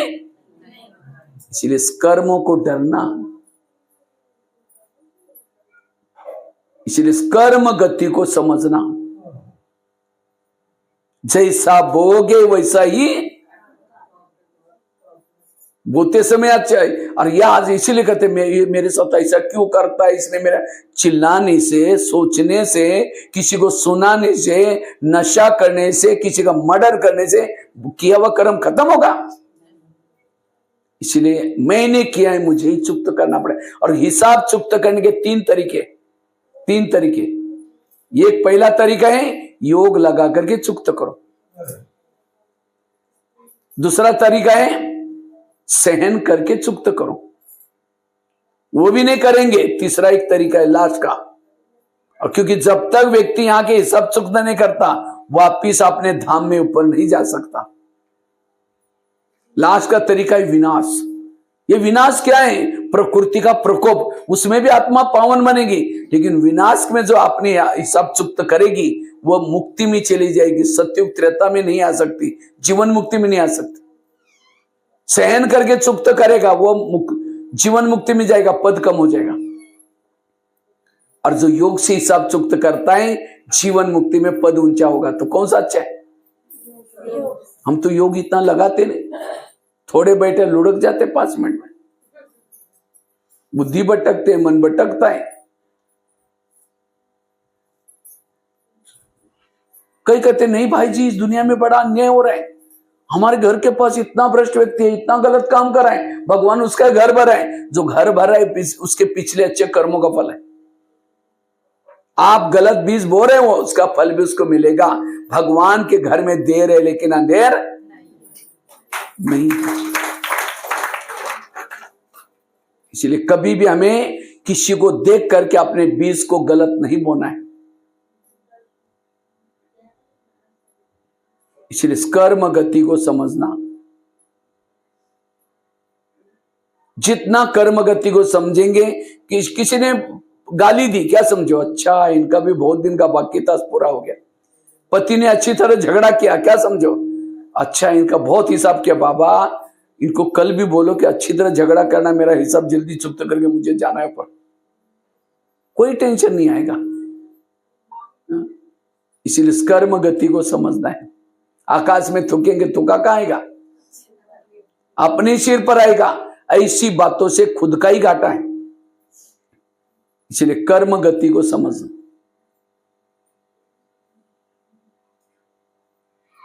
इसलिए कर्मों को डरना, इसलिए कर्म गति को समझना। जैसा बोगे वैसा ही बोते समय अच्छा है। और यह आज इसीलिए कहते मेरे साथ ऐसा क्यों करता है, इसने मेरा चिल्लाने से, सोचने से, किसी को सुनाने से, नशा करने से, किसी का मर्डर करने से किया हुआ कर्म खत्म होगा। इसलिए मैंने किया है, मुझे ही चुप्त करना पड़े। और हिसाब चुप्त करने के 3 तरीके। एक पहला तरीका है योग लगा करके चुप्त करो। दूसरा तरीका है सहन करके चुप्त करो, वो भी नहीं करेंगे। तीसरा एक तरीका है लास्ट का। और क्योंकि जब तक व्यक्ति यहां के हिसाब चुप्त नहीं करता, वापिस अपने धाम में ऊपर नहीं जा सकता। लास्ट का तरीका है विनाश। ये विनाश क्या है, प्रकृति का प्रकोप, उसमें भी आत्मा पावन बनेगी, लेकिन विनाश में जो अपने हिसाब चुप्त करेगी वो मुक्ति में चली जाएगी। सत्युग त्रेता में नहीं आ सकती, जीवन मुक्ति में नहीं आ सकती। सहन करके चुप्त करेगा वो जीवन मुक्ति में जाएगा, पद कम हो जाएगा। और जो योग से हिसाब चुप्त करता है, जीवन मुक्ति में पद ऊंचा होगा। तो कौन सा अच्छा है? हम तो योग इतना लगाते नहीं, थोड़े बैठे लुढ़क जाते 5 मिनट में, बुद्धि भटकते, मन भटकता है। कई कहते नहीं भाई जी, इस दुनिया में बड़ा अन्याय हो रहा है, हमारे घर के पास इतना भ्रष्ट व्यक्ति है, इतना गलत काम कर रहा है, भगवान उसका घर भरा है। जो घर भरा है उसके पिछले अच्छे कर्मों का फल है। आप गलत बीज बो रहे हो, उसका फल भी उसको मिलेगा। भगवान के घर में देर है लेकिन अंधेर नहीं। इसलिए कभी भी हमें किसी को देख करके अपने बीज को गलत नहीं बोना है। इसलिए कर्म गति को समझना, जितना कर्म गति को समझेंगे। किसी ने गाली दी, क्या समझो, अच्छा इनका भी बहुत दिन का बाकी था, पूरा हो गया। पति ने अच्छी तरह झगड़ा किया, क्या समझो, अच्छा इनका बहुत हिसाब किया, बाबा इनको कल भी बोलो कि अच्छी तरह झगड़ा करना, मेरा हिसाब जल्दी चुप्त करके मुझे जाना है पर। कोई टेंशन नहीं आएगा। इसीलिए कर्म गति को समझना है। आकाश में थूकेंगे, थूका कहां आएगा, अपने सिर पर आएगा। ऐसी बातों से खुद का ही घाटा है। इसलिए कर्म गति को समझना।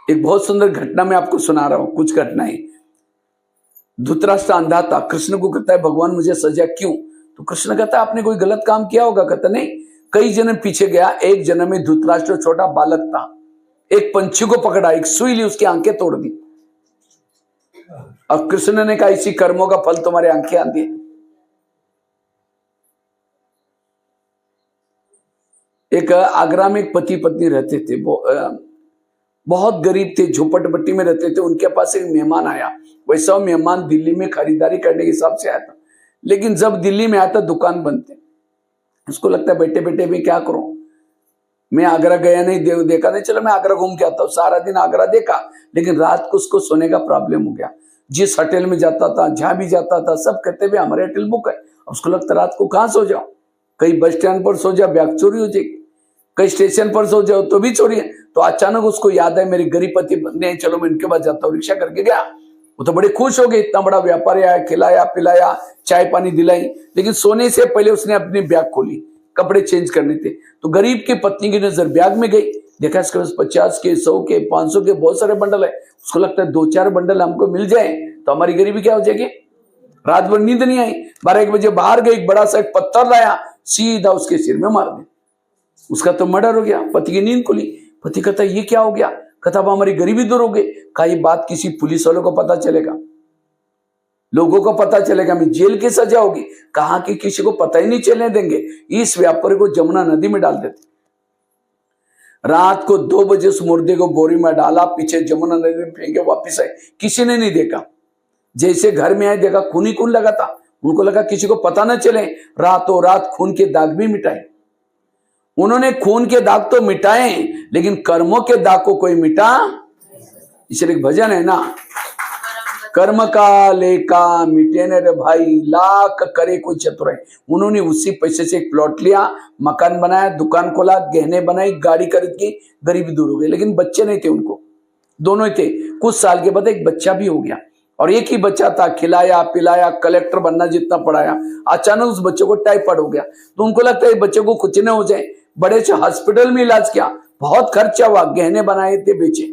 एक बहुत सुंदर घटना मैं आपको सुना रहा हूं, कुछ घटनाएं। धृतराष्ट्र अंधा था, कृष्ण को कहता है भगवान मुझे सजा क्यों? तो कृष्ण कहता है आपने कोई गलत काम किया होगा। कहता नहीं, कई जन्म पीछे गया, एक जन्म में धृतराष्ट्र छोटा बालक था, एक पंछी को पकड़ा, एक सुई ली, उसकी आंखें तोड़ दी। और कृष्ण ने कहा इसी कर्मों का फल तुम्हारे आंखें आंधी है। एक आगरा में एक पति पत्नी रहते थे, बहुत गरीब थे, झोपड़पट्टी में रहते थे। उनके पास एक मेहमान आया। वैसा मेहमान दिल्ली में खरीदारी करने के हिसाब से आया था, लेकिन जब दिल्ली में आया था दुकान बंद थे। उसको लगता है बैठे बैठे भी क्या करूं, मैं आगरा गया नहीं, देखा नहीं, चलो मैं आगरा घूम के आता हूँ। सारा दिन आगरा देखा, लेकिन रात को उसको सोने का प्रॉब्लम हो गया। जिस होटल में जाता था, जहां भी जाता था, सब कहते भी हमारे होटल बुक है। उसको लगता रात को कहाँ सो जाओ, कहीं बस स्टैंड पर सो जाओ, बैग चोरी हो जाएगी, कहीं स्टेशन पर सो जाओ तो भी चोरी है। तो अचानक उसको याद है मेरे गरीब पति ने, चलो मैं इनके पास जाता हूँ। रिक्शा करके गया, वो तो बड़े खुश हो गए, इतना बड़ा व्यापारी आया, खिलाया पिलाया, चाय पानी दिलाई। लेकिन सोने से पहले उसने अपनी बैग खोली, कपड़े चेंज करने थे। तो गरीब की पत्नी की नजर बैग में गई, देखा इसके पास 50 के, 100 के, 500 के बहुत सारे बंडल है। उसको लगता है 2-4 बंडल हमको मिल जाए तो हमारी गरीबी क्या हो जाएगी। रात भर नींद नहीं आई, 12-1 बजे बाहर गई, बड़ा सा एक पत्थर लाया, सीधा उसके सिर में मार दिया। उसका तो मर्डर हो गया। पति की नींद खुली, पति कहता ये क्या हो गया, कहता अब हमारी गरीबी दूर हो गई। कहा ये बात किसी पुलिस वालों को पता चलेगा, लोगों को पता चलेगा, मैं जेल की सजा होगी। कहा कि किसी को पता ही नहीं चलने देंगे। इस व्यापारी को जमुना नदी में डाल देते। रात को 2 बजे उस मुर्दे को बोरी में डाला, पीछे जमुना नदी में फेंके, वापिस आए, किसी ने नहीं देखा। जैसे घर में आए देखा खून ही खून लगा था। उनको लगा किसी को पता न चले, रातों रात खून के दाग भी मिटाए। उन्होंने खून के दाग तो मिटाए, लेकिन कर्मों के दाग को कोई मिटा। इसलिए भजन है ना, कर्म का लेका मिटे न रे भाई, लाख करे कोई चतुर है। उन्होंने उसी पैसे से एक प्लॉट लिया, मकान बनाया, दुकान खोला, गहने बनाई, गाड़ी खरीद की, गरीबी दूर हो गई। लेकिन बच्चे नहीं थे उनको, दोनों ही थे। कुछ साल के बाद एक बच्चा भी हो गया, और एक ही बच्चा था, खिलाया पिलाया, कलेक्टर बनना जितना पढ़ाया। अचानक उस बच्चे को टाइफाइड हो गया। तो उनको लगता है बच्चे को कुछ न हो जाए, बड़े से हॉस्पिटल में इलाज किया, बहुत खर्चा हुआ, गहने बनाए थे, बेचे,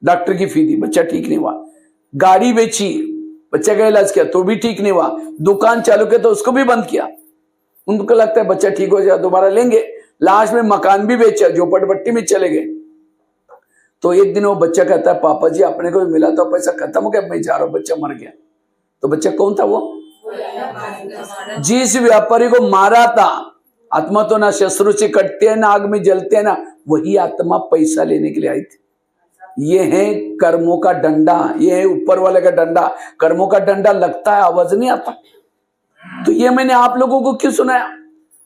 डॉक्टर की फी दी, बच्चा ठीक नहीं हुआ। गाड़ी बेची, बच्चे का इलाज किया तो भी ठीक नहीं हुआ। दुकान चालू किया तो उसको भी बंद किया। उनको लगता है बच्चा ठीक हो जाए दोबारा लेंगे। लास्ट में मकान भी बेचा, झोपड़पट्टी में चले गए। तो एक दिन वो बच्चा कहता है पापा जी अपने को भी मिला था, पैसा खत्म हो गया, मैं जा रहा हूं, बच्चा मर गया। तो बच्चा कौन था? वो जिस व्यापारी को मारा था। आत्मा तो ना शस्त्र से कटते हैं, ना आग में जलते हैं, ना, वही आत्मा पैसा लेने के लिए आई थी। ये है कर्मों का डंडा, ये है ऊपर वाले का डंडा। कर्मों का डंडा लगता है, आवाज नहीं आता। तो ये मैंने आप लोगों को क्यों सुनाया?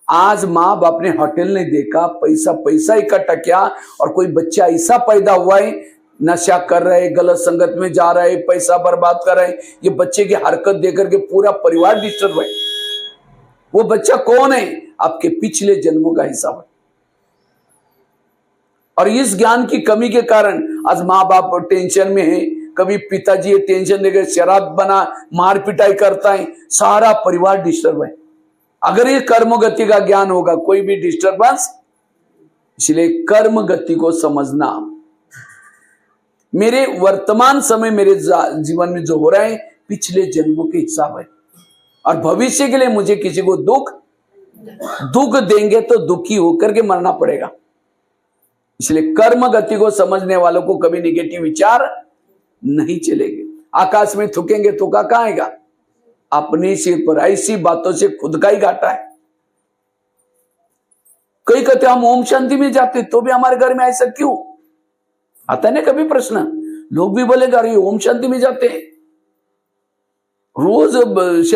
आज माँ बाप ने होटल नहीं देखा, पैसा इकट्ठा किया, और कोई बच्चा ऐसा पैदा हुआ है, नशा कर रहे, गलत संगत में जा रहे, पैसा बर्बाद कर रहे। ये बच्चे की हरकत देकर के पूरा परिवार डिस्टर्ब है। वो बच्चा कौन है? आपके पिछले जन्मों का हिसाब है। और इस ज्ञान की कमी के कारण आज माँ बाप टेंशन में है। कभी पिताजी टेंशन लेकर शराब बना मार पिटाई करता है, सारा परिवार डिस्टर्ब है। अगर ये कर्म गति का ज्ञान होगा, कोई भी डिस्टर्बेंस। इसलिए कर्म गति को समझना, मेरे वर्तमान समय मेरे जीवन में जो हो रहा है पिछले जन्मों के हिसाब है। और भविष्य के लिए मुझे किसी को दुख देंगे तो दुखी होकर के मरना पड़ेगा। इसलिए कर्म गति को समझने वालों को कभी निगेटिव विचार नहीं चलेंगे। आकाश में थूकेंगे तो कहां आएगा? अपने सिर पर। ऐसी बातों से खुद का ही घाटा है। कई कहते हम ओम शांति में जाते तो भी हमारे घर में ऐसा क्यों आता है ना कभी प्रश्न। लोग भी बोलेगा अरे ओम शांति में जाते, रोज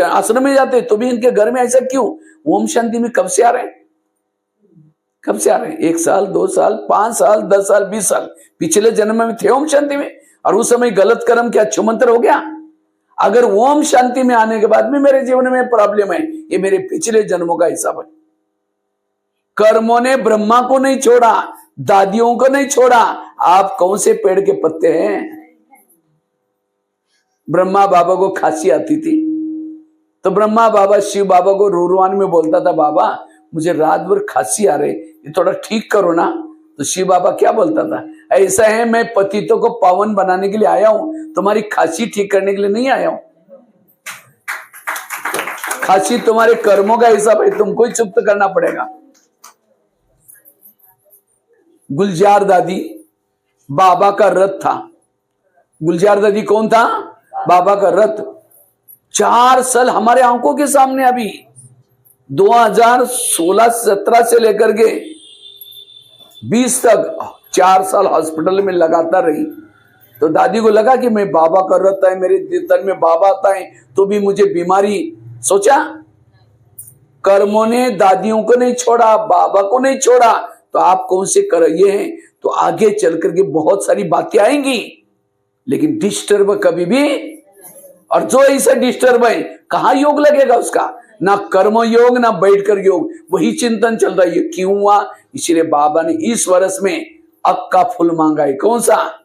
आश्रम में जाते, तो भी इनके घर में ऐसा क्यों? ओम शांति में कब से आ रहे हैं? कब से आ रहे हैं? 1 साल, 2 साल, 5 साल, 10 साल, 20 साल। पिछले जन्म में थे ओम शांति में, और उस समय गलत कर्म क्या छुमंतर हो गया? अगर ओम शांति में आने के बाद में मेरे जीवन में प्रॉब्लम है, ये मेरे पिछले जन्मों का हिसाब है। कर्मों ने ब्रह्मा को नहीं छोड़ा, दादियों को नहीं छोड़ा। आप कौन से पेड़ के पत्ते हैं? ब्रह्मा बाबा को खांसी आती थी, तो ब्रह्मा बाबा शिव बाबा को रूरवान में बोलता था, बाबा मुझे रात भर खांसी आ रही, ये थोड़ा ठीक करो ना। तो शिव बाबा क्या बोलता था? ऐसा है, मैं पतितों को पावन बनाने के लिए आया हूं, तुम्हारी खांसी ठीक करने के लिए नहीं आया हूं। खांसी तुम्हारे कर्मों का हिसाब है, तुमको ही चुप्त करना पड़ेगा। गुलजार दादी बाबा का रथ था। गुलजार दादी कौन था? बाबा का रथ। 4 साल हमारे आंखों के सामने, अभी 2016-17 से लेकर के 20 तक 4 साल हॉस्पिटल में लगातार रही। तो दादी को लगा कि मैं बाबा का रथ है, मेरे तन में बाबा आता है तो भी मुझे बीमारी सोचा? कर्मों ने दादियों को नहीं छोड़ा, बाबा को नहीं छोड़ा, तो आप कौन से कर ये हैं? तो आगे चल करके बहुत सारी बातें आएंगी, लेकिन डिस्टर्ब कभी भी, और जो ऐसा डिस्टर्ब है कहां योग लगेगा उसका? ना कर्म योग ना बैठकर योग, वही चिंतन चल रहा है। क्यों हुआ? इसलिए बाबा ने इस वर्ष में अक का फूल मांगा है। कौन सा?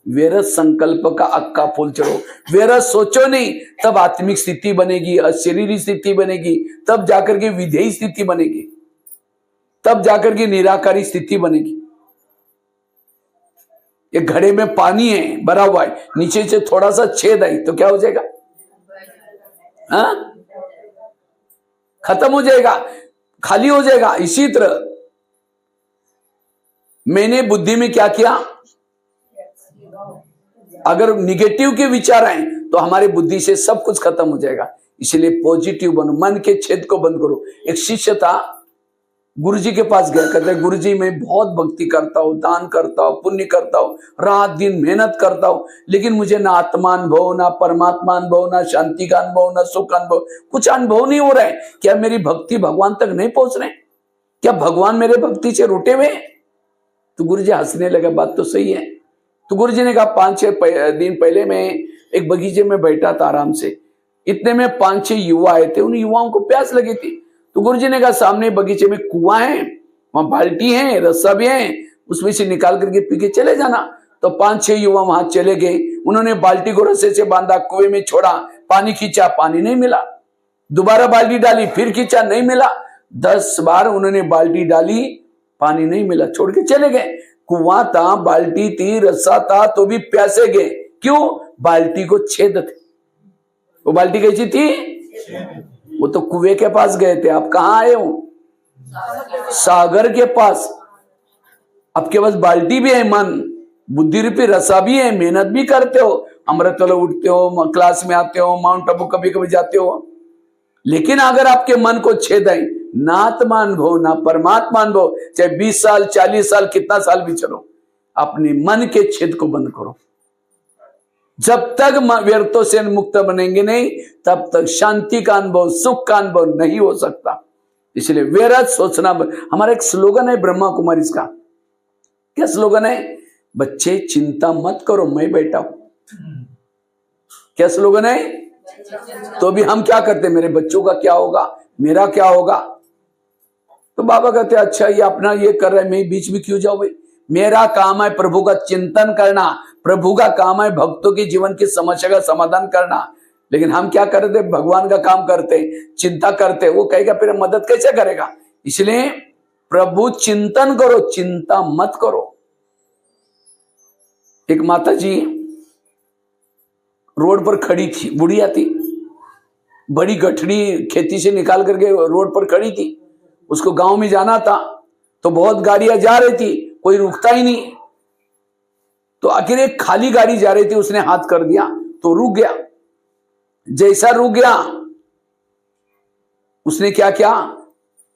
वेरस संकल्प का अक का फूल चढ़ो। वेरस सोचो नहीं, तब आत्मिक स्थिति बनेगी, अशरीरी स्थिति बनेगी, तब जाकर के विधेयी स्थिति बनेगी, तब जाकर के निराकारी स्थिति बनेगी। एक घड़े में पानी है भरा हुआ है, नीचे से थोड़ा सा छेद है, तो क्या हो जाएगा? हाँ, खत्म हो जाएगा, खाली हो जाएगा। इसी तरह मैंने बुद्धि में क्या किया? अगर निगेटिव के विचार आए तो हमारी बुद्धि से सब कुछ खत्म हो जाएगा। इसलिए पॉजिटिव बनो, मन के छेद को बंद करो। एक शिष्य था, गुरुजी के पास गया, कहते गुरुजी मैं बहुत भक्ति करता हूँ, दान करता हूँ, पुण्य करता हूँ, रात दिन मेहनत करता हूँ, लेकिन मुझे ना आत्मानुभव, ना परमात्मा अनुभव, ना शांति का अनुभव, ना सुख अनुभव, कुछ अनुभव नहीं हो रहा है। क्या मेरी भक्ति भगवान तक नहीं पहुंच रहे? क्या भगवान मेरे भक्ति से रूठे हुए? तो गुरुजी हंसने लगा, बात तो सही है। तो गुरुजी ने कहा 5-6 दिन पहले मैं एक बगीचे में बैठा था आराम से, इतने में 5-6 युवा आए थे, उन युवाओं को प्यास लगी थी। तो गुरुजी ने कहा सामने बगीचे में कुआं है, वहां बाल्टी है, रस्सा भी है, उसमें से निकाल करके पी के चले जाना। तो 5-6 युवा वहां चले गए, उन्होंने बाल्टी को रस्से से बांधा, कुएं में छोड़ा, पानी खींचा, पानी नहीं मिला, दोबारा बाल्टी डाली, फिर खींचा, नहीं मिला, 10 बार उन्होंने बाल्टी डाली, पानी नहीं मिला, छोड़ के चले गए। कुआं था, बाल्टी थी, रस्सा था, तो भी प्यासे गए। क्यों? बाल्टी को छेद थे। वो बाल्टी कैसी थी? वो तो कुएं के पास गए थे। आप कहां आए हो? सागर के पास। आपके पास बाल्टी भी है, मन बुद्धि रूपी रसा भी है, मेहनत भी करते हो, अमृत वाले उठते हो, क्लास में आते हो, माउंट आबू कभी कभी जाते हो, लेकिन अगर आपके मन को छेद है, ना आत्मा अनुभव ना परमात्मा अनुभव, चाहे 20 साल 40 साल कितना साल भी चलो, अपने मन के छेद को बंद करो। जब तक व्यर्थों से मुक्त बनेंगे नहीं, तब तक शांति का अनुभव, सुख का अनुभव नहीं हो सकता। इसलिए व्यर्थ सोचना। हमारा एक स्लोगन है ब्रह्मा कुमारी का। क्या स्लोगन है? बच्चे चिंता मत करो, मैं बैठा हूं। क्या स्लोगन है? तो भी हम क्या करते? मेरे बच्चों का क्या होगा, मेरा क्या होगा? तो बाबा कहते अच्छा ये अपना ये कर रहे, मैं बीच में क्यों जाऊं भाई? मेरा काम है प्रभु का चिंतन करना, प्रभु का काम है भक्तों के जीवन की समस्या का समाधान करना। लेकिन हम क्या करते? भगवान का काम करते, चिंता करते। वो कहेगा फिर मदद कैसे करेगा? इसलिए प्रभु चिंतन करो, चिंता मत करो। एक माता जी रोड पर खड़ी थी, बुढ़िया थी, बड़ी गठड़ी खेती से निकाल करके रोड पर खड़ी थी। उसको गांव में जाना था, तो बहुत गाड़ियां जा रही थी, कोई रुकता ही नहीं। तो आखिर एक खाली गाड़ी जा रही थी, उसने हाथ कर दिया तो रुक गया। जैसा रुक गया, उसने क्या किया?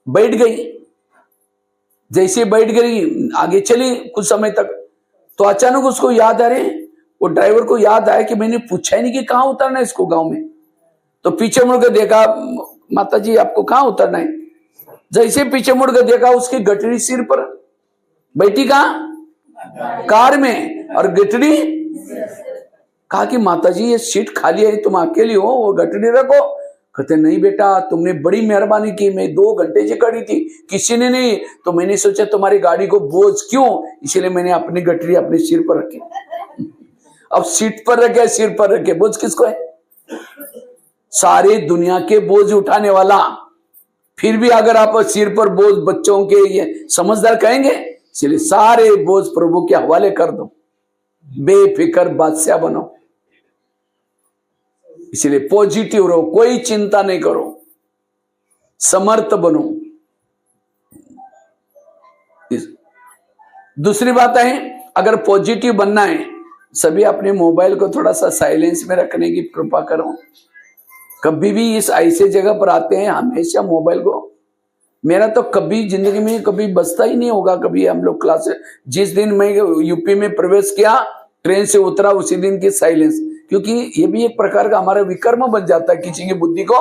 बैठ गई। जैसे बैठ गई, आगे चली कुछ समय तक, तो अचानक उसको याद आ रहे, वो ड्राइवर को याद आया कि मैंने पूछा ही नहीं कि कहां उतरना है इसको गांव में। तो पीछे मुड़कर देखा, माता जी आपको कहां उतरना है? जैसे पीछे मुड़कर देखा, उसकी गठड़ी सिर पर बैठी, कहां? कार में, और गठड़ी। कहा कि माता जी ये सीट खाली है, तुम अकेली हो, वो गठड़ी रखो। कहते नहीं बेटा, तुमने बड़ी मेहरबानी की, मैं 2 घंटे से खड़ी थी, किसी ने नहीं, तो मैंने सोचा तुम्हारी गाड़ी को बोझ क्यों, इसलिए मैंने अपनी गठड़ी अपने सिर पर रखी। अब सीट पर रखे, सिर पर रखे, बोझ किसको है? सारे दुनिया के बोझ उठाने वाला। फिर भी अगर आप सिर पर बोझ बच्चों के, ये समझदार कहेंगे, इसलिए सारे बोझ प्रभु के हवाले कर दो, बेफिक्र बादशाह बनो। इसलिए पॉजिटिव रहो, कोई चिंता नहीं करो, समर्थ बनो। दूसरी बात है, अगर पॉजिटिव बनना है, सभी अपने मोबाइल को थोड़ा सा साइलेंस में रखने की कृपा करो। कभी भी इस ऐसे जगह पर आते हैं, हमेशा मोबाइल को, मेरा तो कभी जिंदगी में कभी बचता ही नहीं होगा। कभी हम लोग क्लास, जिस दिन मैं यूपी में प्रवेश किया, ट्रेन से उतरा, उसी दिन की साइलेंस, क्योंकि ये भी एक प्रकार का हमारा विकर्म बन जाता है किसी की बुद्धि को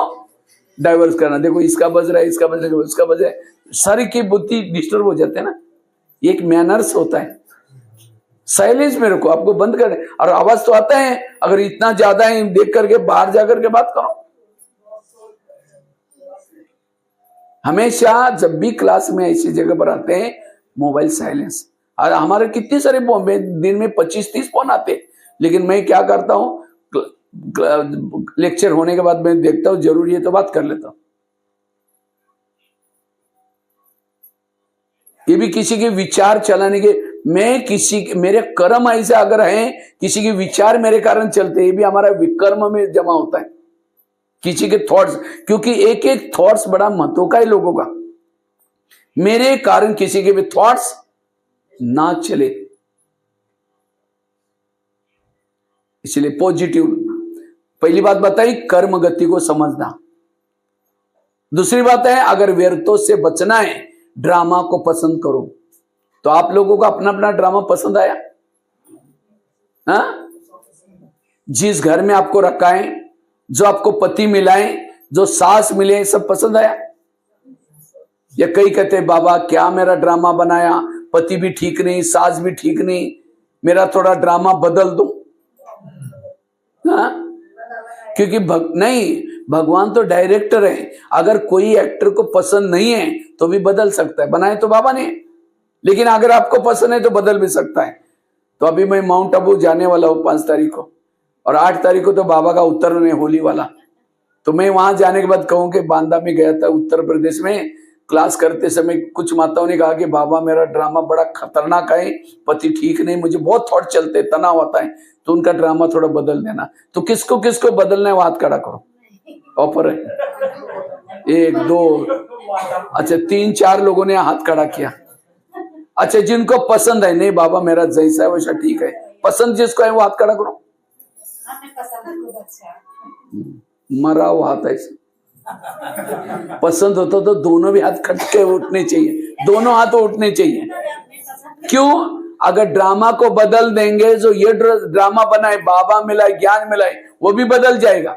डाइवर्स करना, देखो इसका बज रहा है, इसका बज रहा है, उसका बज रहा है, सारी की बुद्धि डिस्टर्ब हो जाते हैं ना। एक मैनर्स होता है। साइलेंस में रखो, आपको बंद कर, और आवाज तो आता है, अगर इतना ज्यादा है देख करके बाहर जाकर के बात करो। हमेशा जब भी क्लास में ऐसी जगह पर आते हैं मोबाइल साइलेंस। और हमारे कितने सारे दिन में 25-30 फोन आते, लेकिन मैं क्या करता हूं, लेक्चर होने के बाद मैं देखता हूं जरूरी है तो बात कर लेता हूं। ये भी किसी के विचार चलाने के, मेरे कर्म ऐसे अगर हैं, किसी के विचार मेरे कारण चलते, ये भी हमारा विकर्म में जमा होता है। किसी के थॉट्स, क्योंकि एक एक थॉट्स बड़ा महत्व का है लोगों का। मेरे कारण किसी के भी थॉट्स ना चले, इसलिए पॉजिटिव। पहली बात बताई कर्म गति को समझना। दूसरी बात है अगर व्यर्थों से बचना है, ड्रामा को पसंद करो। तो आप लोगों को अपना अपना ड्रामा पसंद आया? हाँ, जिस घर में आपको रखा है, जो आपको पति मिलाए, जो सास मिले, सब पसंद आया? या कई कहते बाबा क्या मेरा ड्रामा बनाया, पति भी ठीक नहीं, सास भी ठीक नहीं, मेरा थोड़ा ड्रामा बदल दो। हाँ? क्योंकि नहीं, भगवान तो डायरेक्टर है। अगर कोई एक्टर को पसंद नहीं है तो भी बदल सकता है, बनाए तो बाबा ने, लेकिन अगर आपको पसंद है तो बदल भी सकता है। तो अभी मैं माउंट आबू जाने वाला हूं 5 तारीख को, और 8 तारीख को तो बाबा का उत्तरायण है, होली वाला। तो मैं वहां जाने के बाद कहूं कि बांदा में गया था उत्तर प्रदेश में, क्लास करते समय कुछ माताओं ने कहा कि बाबा मेरा ड्रामा बड़ा खतरनाक है, पति ठीक नहीं, मुझे बहुत थॉट चलते, तनाव होता है, तो उनका ड्रामा थोड़ा बदल देना। तो किसको किसको बदलना है वो हाथ खड़ा करो, ऑफर है। 1 2 अच्छा 3-4 लोगों ने हाथ खड़ा किया। अच्छा जिनको पसंद है, नहीं बाबा मेरा जैसा है वैसा ठीक है, पसंद जिसको है वो हाथ खड़ा करो। मरा हुआ हाथ ऐसे पसंद होता तो दोनों भी हाथ खटके उठने चाहिए, दोनों हाथ उठने चाहिए। क्यों? अगर ड्रामा को बदल देंगे, जो ये ड्रामा बनाए, बाबा मिलाए, ज्ञान मिलाए, वो भी बदल जाएगा,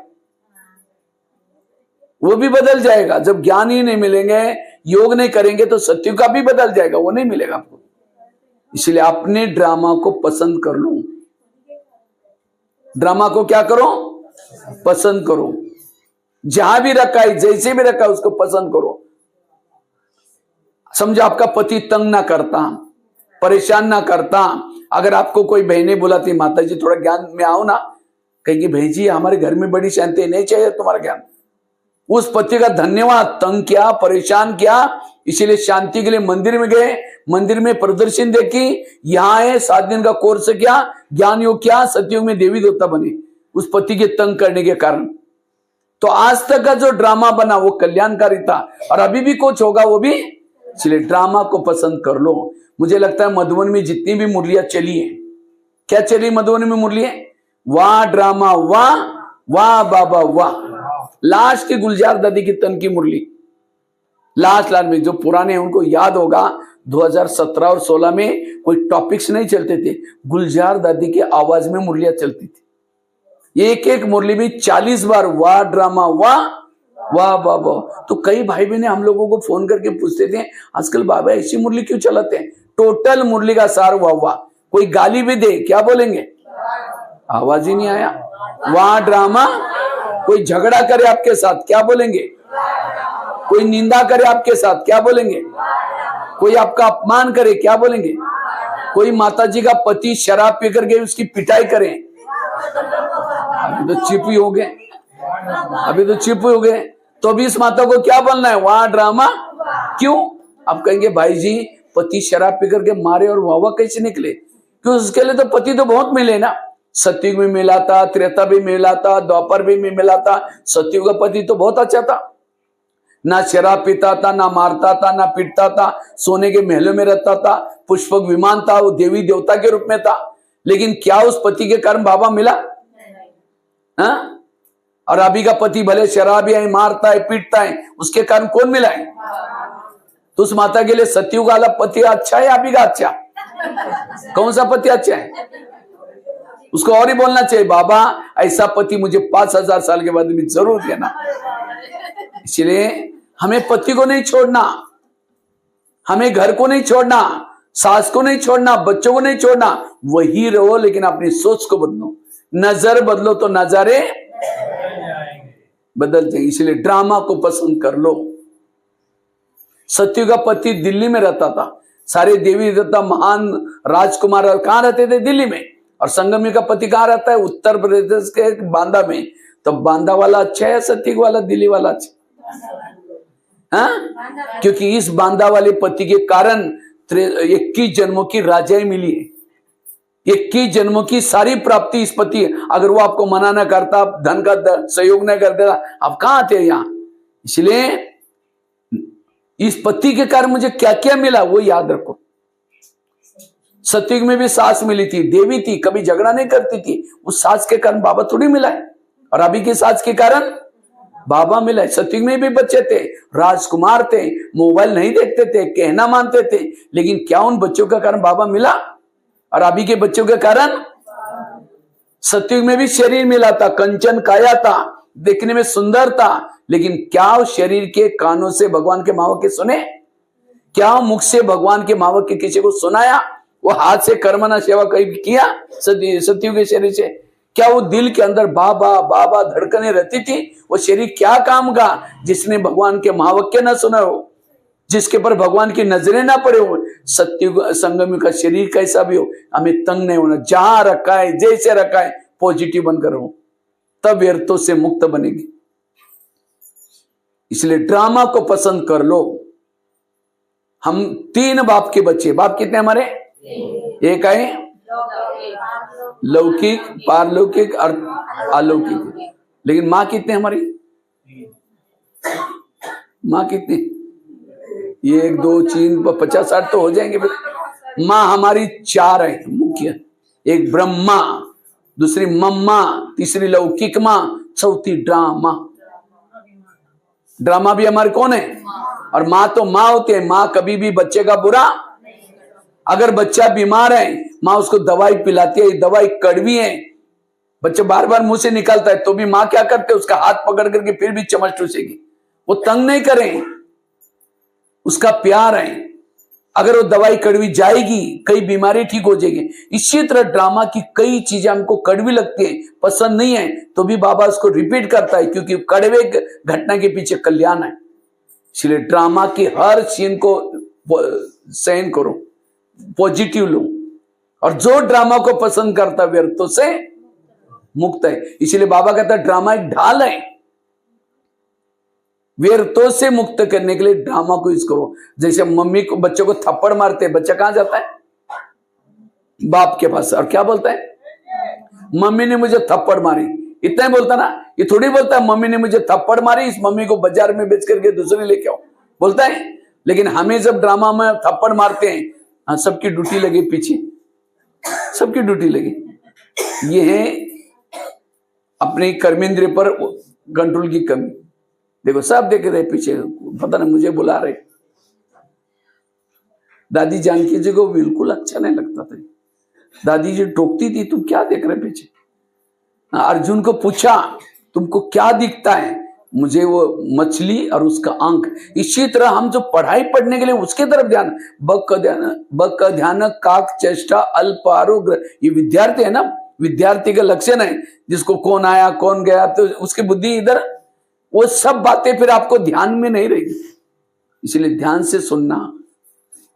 वो भी बदल जाएगा। जब ज्ञान ही नहीं मिलेंगे, योग नहीं करेंगे, तो सत्य का भी बदल जाएगा, वो नहीं मिलेगा आपको। इसलिए अपने ड्रामा को पसंद कर लो, ड्रामा को क्या करो, पसंद करो। जहां भी रखा है, जैसे भी रखा है, उसको पसंद करो। समझो आपका पति तंग ना करता, परेशान ना करता। अगर आपको कोई बहने बुलाती, माता जी थोड़ा ज्ञान में आओ ना, कहेगी बहन जी हमारे घर में बड़ी शांति, नहीं चाहिए तुम्हारा ज्ञान। उस पति का धन्यवाद, तंग किया, परेशान किया, इसीलिए शांति के लिए मंदिर में गए, मंदिर में प्रदर्शन देखी, यहां है 7 दिन का कोर्स किया, ज्ञान योग किया, सतयुग में देवी देवता बने, उस पति के तंग करने के कारण। तो आज तक का जो ड्रामा बना वो कल्याणकारी था, और अभी भी कुछ होगा वो भी। इसलिए ड्रामा को पसंद कर लो। मुझे लगता है मधुबन में जितनी भी मुरलियां चली है, क्या चली मधुबन में मुरलियां? वाह ड्रामा, वाह वाह बाबा वाह। लास्ट की गुलजार दादी की तन की मुरली, लास्ट में, जो पुराने हैं उनको याद होगा 2017 और 16 में कोई टॉपिक्स नहीं चलते थे, गुलजार दादी की आवाज में मुरलियां चलती थी। एक एक मुरली में 40 बार वाह ड्रामा, वाह वाह बाबा। तो कई भाई बहने हम लोगों को फोन करके पूछते थे आजकल बाबा ऐसी मुरली क्यों चलाते हैं? टोटल मुरली का सार वाह वाह। कोई गाली भी दे क्या बोलेंगे? आवाज ही नहीं आया। वाह ड्रामा। कोई झगड़ा करे आपके साथ क्या बोलेंगे? कोई निंदा करे आपके साथ क्या बोलेंगे? कोई आपका अपमान करे क्या बोलेंगे? कोई माताजी का पति शराब पी करके उसकी पिटाई करे, अभी तो चिप ही हो गए, अभी तो चिप हो गए, तो अभी इस माता को क्या बोलना है? वाह ड्रामा। क्यों? आप कहेंगे भाई जी पति शराब पी करके मारे और वाह कैसे निकले? क्यों? उसके लिए तो पति तो बहुत मिले ना, सतयुग में मिला था, त्रेता भी मिला था, द्वापर भी मिला था। सतयुग का पति तो बहुत अच्छा था, ना शराब पीता था, ना मारता था, ना पीटता था, सोने के महलों में रहता था, पुष्पक विमान था, वो देवी देवता के रूप में था। लेकिन क्या उस पति के कारण बाबा मिला? हाँ? और अभी का पति भले शराबी है, मारता है, पीटता है, उसके कारण कौन मिला है? तो उस माता के लिए सतयुग वाला पति अच्छा है, अभी का अच्छा? कौन सा पति अच्छा है? उसको और ही बोलना चाहिए बाबा ऐसा पति मुझे 5000 साल के बाद भी जरूर देना। इसलिए हमें पति को नहीं छोड़ना, हमें घर को नहीं छोड़ना, सास को नहीं छोड़ना, बच्चों को नहीं छोड़ना। वही रहो, लेकिन अपनी सोच को बदलो। नजर बदलो तो नजारे बदल जाएंगे। इसलिए ड्रामा को पसंद कर लो। सत्यु का पति दिल्ली में रहता था, सारे देवी देवता महान राजकुमार कहां रहते थे? दिल्ली में। और संगमी का पति कहां रहता है? उत्तर प्रदेश के बांदा में। तो बांदा वाला अच्छा है, सत्यु वाला दिल्ली वाला अच्छा? हाँ, क्योंकि इस बांदा वाले पति के कारण 21 जन्मों की राजाई मिली है, 21 जन्मों की सारी प्राप्ति इस पति। अगर वो आपको मना न करता, धन का सहयोग न कर देता, आप कहां आते यहां? इसलिए इस पति के कारण मुझे क्या क्या मिला वो याद रखो। सत्युग में भी सास मिली थी, देवी थी, कभी झगड़ा नहीं करती थी। उस सास के कारण बाबा थोड़ी मिला है, और अभी की सास के कारण बाबा मिला है। सत्युग में भी बच्चे थे, राजकुमार थे, मोबाइल नहीं देखते थे, कहना मानते थे, लेकिन क्या उन बच्चों के कारण बाबा मिला? और अभी के बच्चों के कारण? सत्युग में भी शरीर मिला था, कंचन काया था, देखने में सुंदर था, लेकिन क्या उस शरीर के कानों से भगवान के महावाक्य सुने? क्या मुख से भगवान के महावाक्य किसी को सुनाया? वो हाथ से कर्मना सेवा कहीं किया सत्युग के शरीर से? क्या वो दिल के अंदर बाबा बाबा धड़कने रहती थी? वो शरीर क्या काम का जिसने भगवान के महावाक्य न सुना हो, जिसके पर भगवान की नजरें ना पड़े हो? सत्युग संगम का शरीर कैसा भी हो, हमें तंग नहीं होना। जहां रखा है, जैसे रखा है, पॉजिटिव बनकर रहो, तब व्यर्थों से मुक्त बनेगी। इसलिए ड्रामा को पसंद कर लो। हम 3 बाप के बच्चे। बाप कितने हमारे? एक है लौकिक, पारलौकिक और अलौकिक। लेकिन माँ कितने हमारी? माँ कितनी? 1 2 3 50 60 तो हो जाएंगे। माँ हमारी 4 है मुख्य। एक ब्रह्मा, दूसरी मम्मा, तीसरी लौकिक माँ, चौथी ड्रामा। ड्रामा भी हमारे कौन है? और माँ तो माँ होती है। माँ कभी भी बच्चे का बुरा, अगर बच्चा बीमार है, माँ उसको दवाई पिलाती है, दवाई कड़वी है, बच्चा बार बार मुंह से निकालता है, तो भी माँ क्या करते है? उसका हाथ पकड़ करके फिर भी चम्मच टूसेगी। वो तंग नहीं करें, उसका प्यार है। अगर वो दवाई कड़वी जाएगी, कई बीमारी ठीक हो जाएगी। इसी तरह ड्रामा की कई चीजें हमको कड़वी लगती है, पसंद नहीं है, तो भी बाबा उसको रिपीट करता है, क्योंकि कड़वे घटना के पीछे कल्याण है। इसलिए ड्रामा की हर सीन को सहन करो, पॉजिटिव लो। और जो ड्रामा को पसंद करता है व्यर्थों से मुक्त है। इसलिए बाबा कहता है ड्रामा एक ढाल है, व्यर्थों से मुक्त करने के लिए ड्रामा को यूज करो। जैसे मम्मी को बच्चों को थप्पड़ मारते हैं, बच्चा कहां जाता है? बाप के पास, और क्या बोलता है? मम्मी ने मुझे थप्पड़ मारी। इतना ही बोलता ना, ये थोड़ी बोलता है मम्मी ने मुझे थप्पड़ मारी, इस मम्मी को बाजार में बेच करके दूसरी लेके आओ, बोलता है। लेकिन हमें जब ड्रामा में थप्पड़ मारते हैं, हाँ, सबकी ड्यूटी लगी पीछे, सबकी ड्यूटी लगी। ये है अपने कर्मेंद्र पर कंट्रोल की कमी। देखो सब देख रहे पीछे, पता नहीं मुझे बुला रहे। दादी जानकी जी को बिल्कुल अच्छा नहीं लगता था। दादी जी टोकती थी, तुम क्या देख रहे पीछे? अर्जुन को पूछा तुमको क्या दिखता है? मुझे वो मछली और उसका अंक। इसी तरह हम जो पढ़ाई पढ़ने के लिए उसके तरफ ध्यान, बक ध्यान काक चेष्टा अल्प आरोग्य, ये विद्यार्थी है ना, विद्यार्थी का लक्षण है। जिसको कौन आया कौन गया, तो उसकी बुद्धि इधर, वो सब बातें फिर आपको ध्यान में नहीं रहेगी। इसलिए ध्यान से सुनना,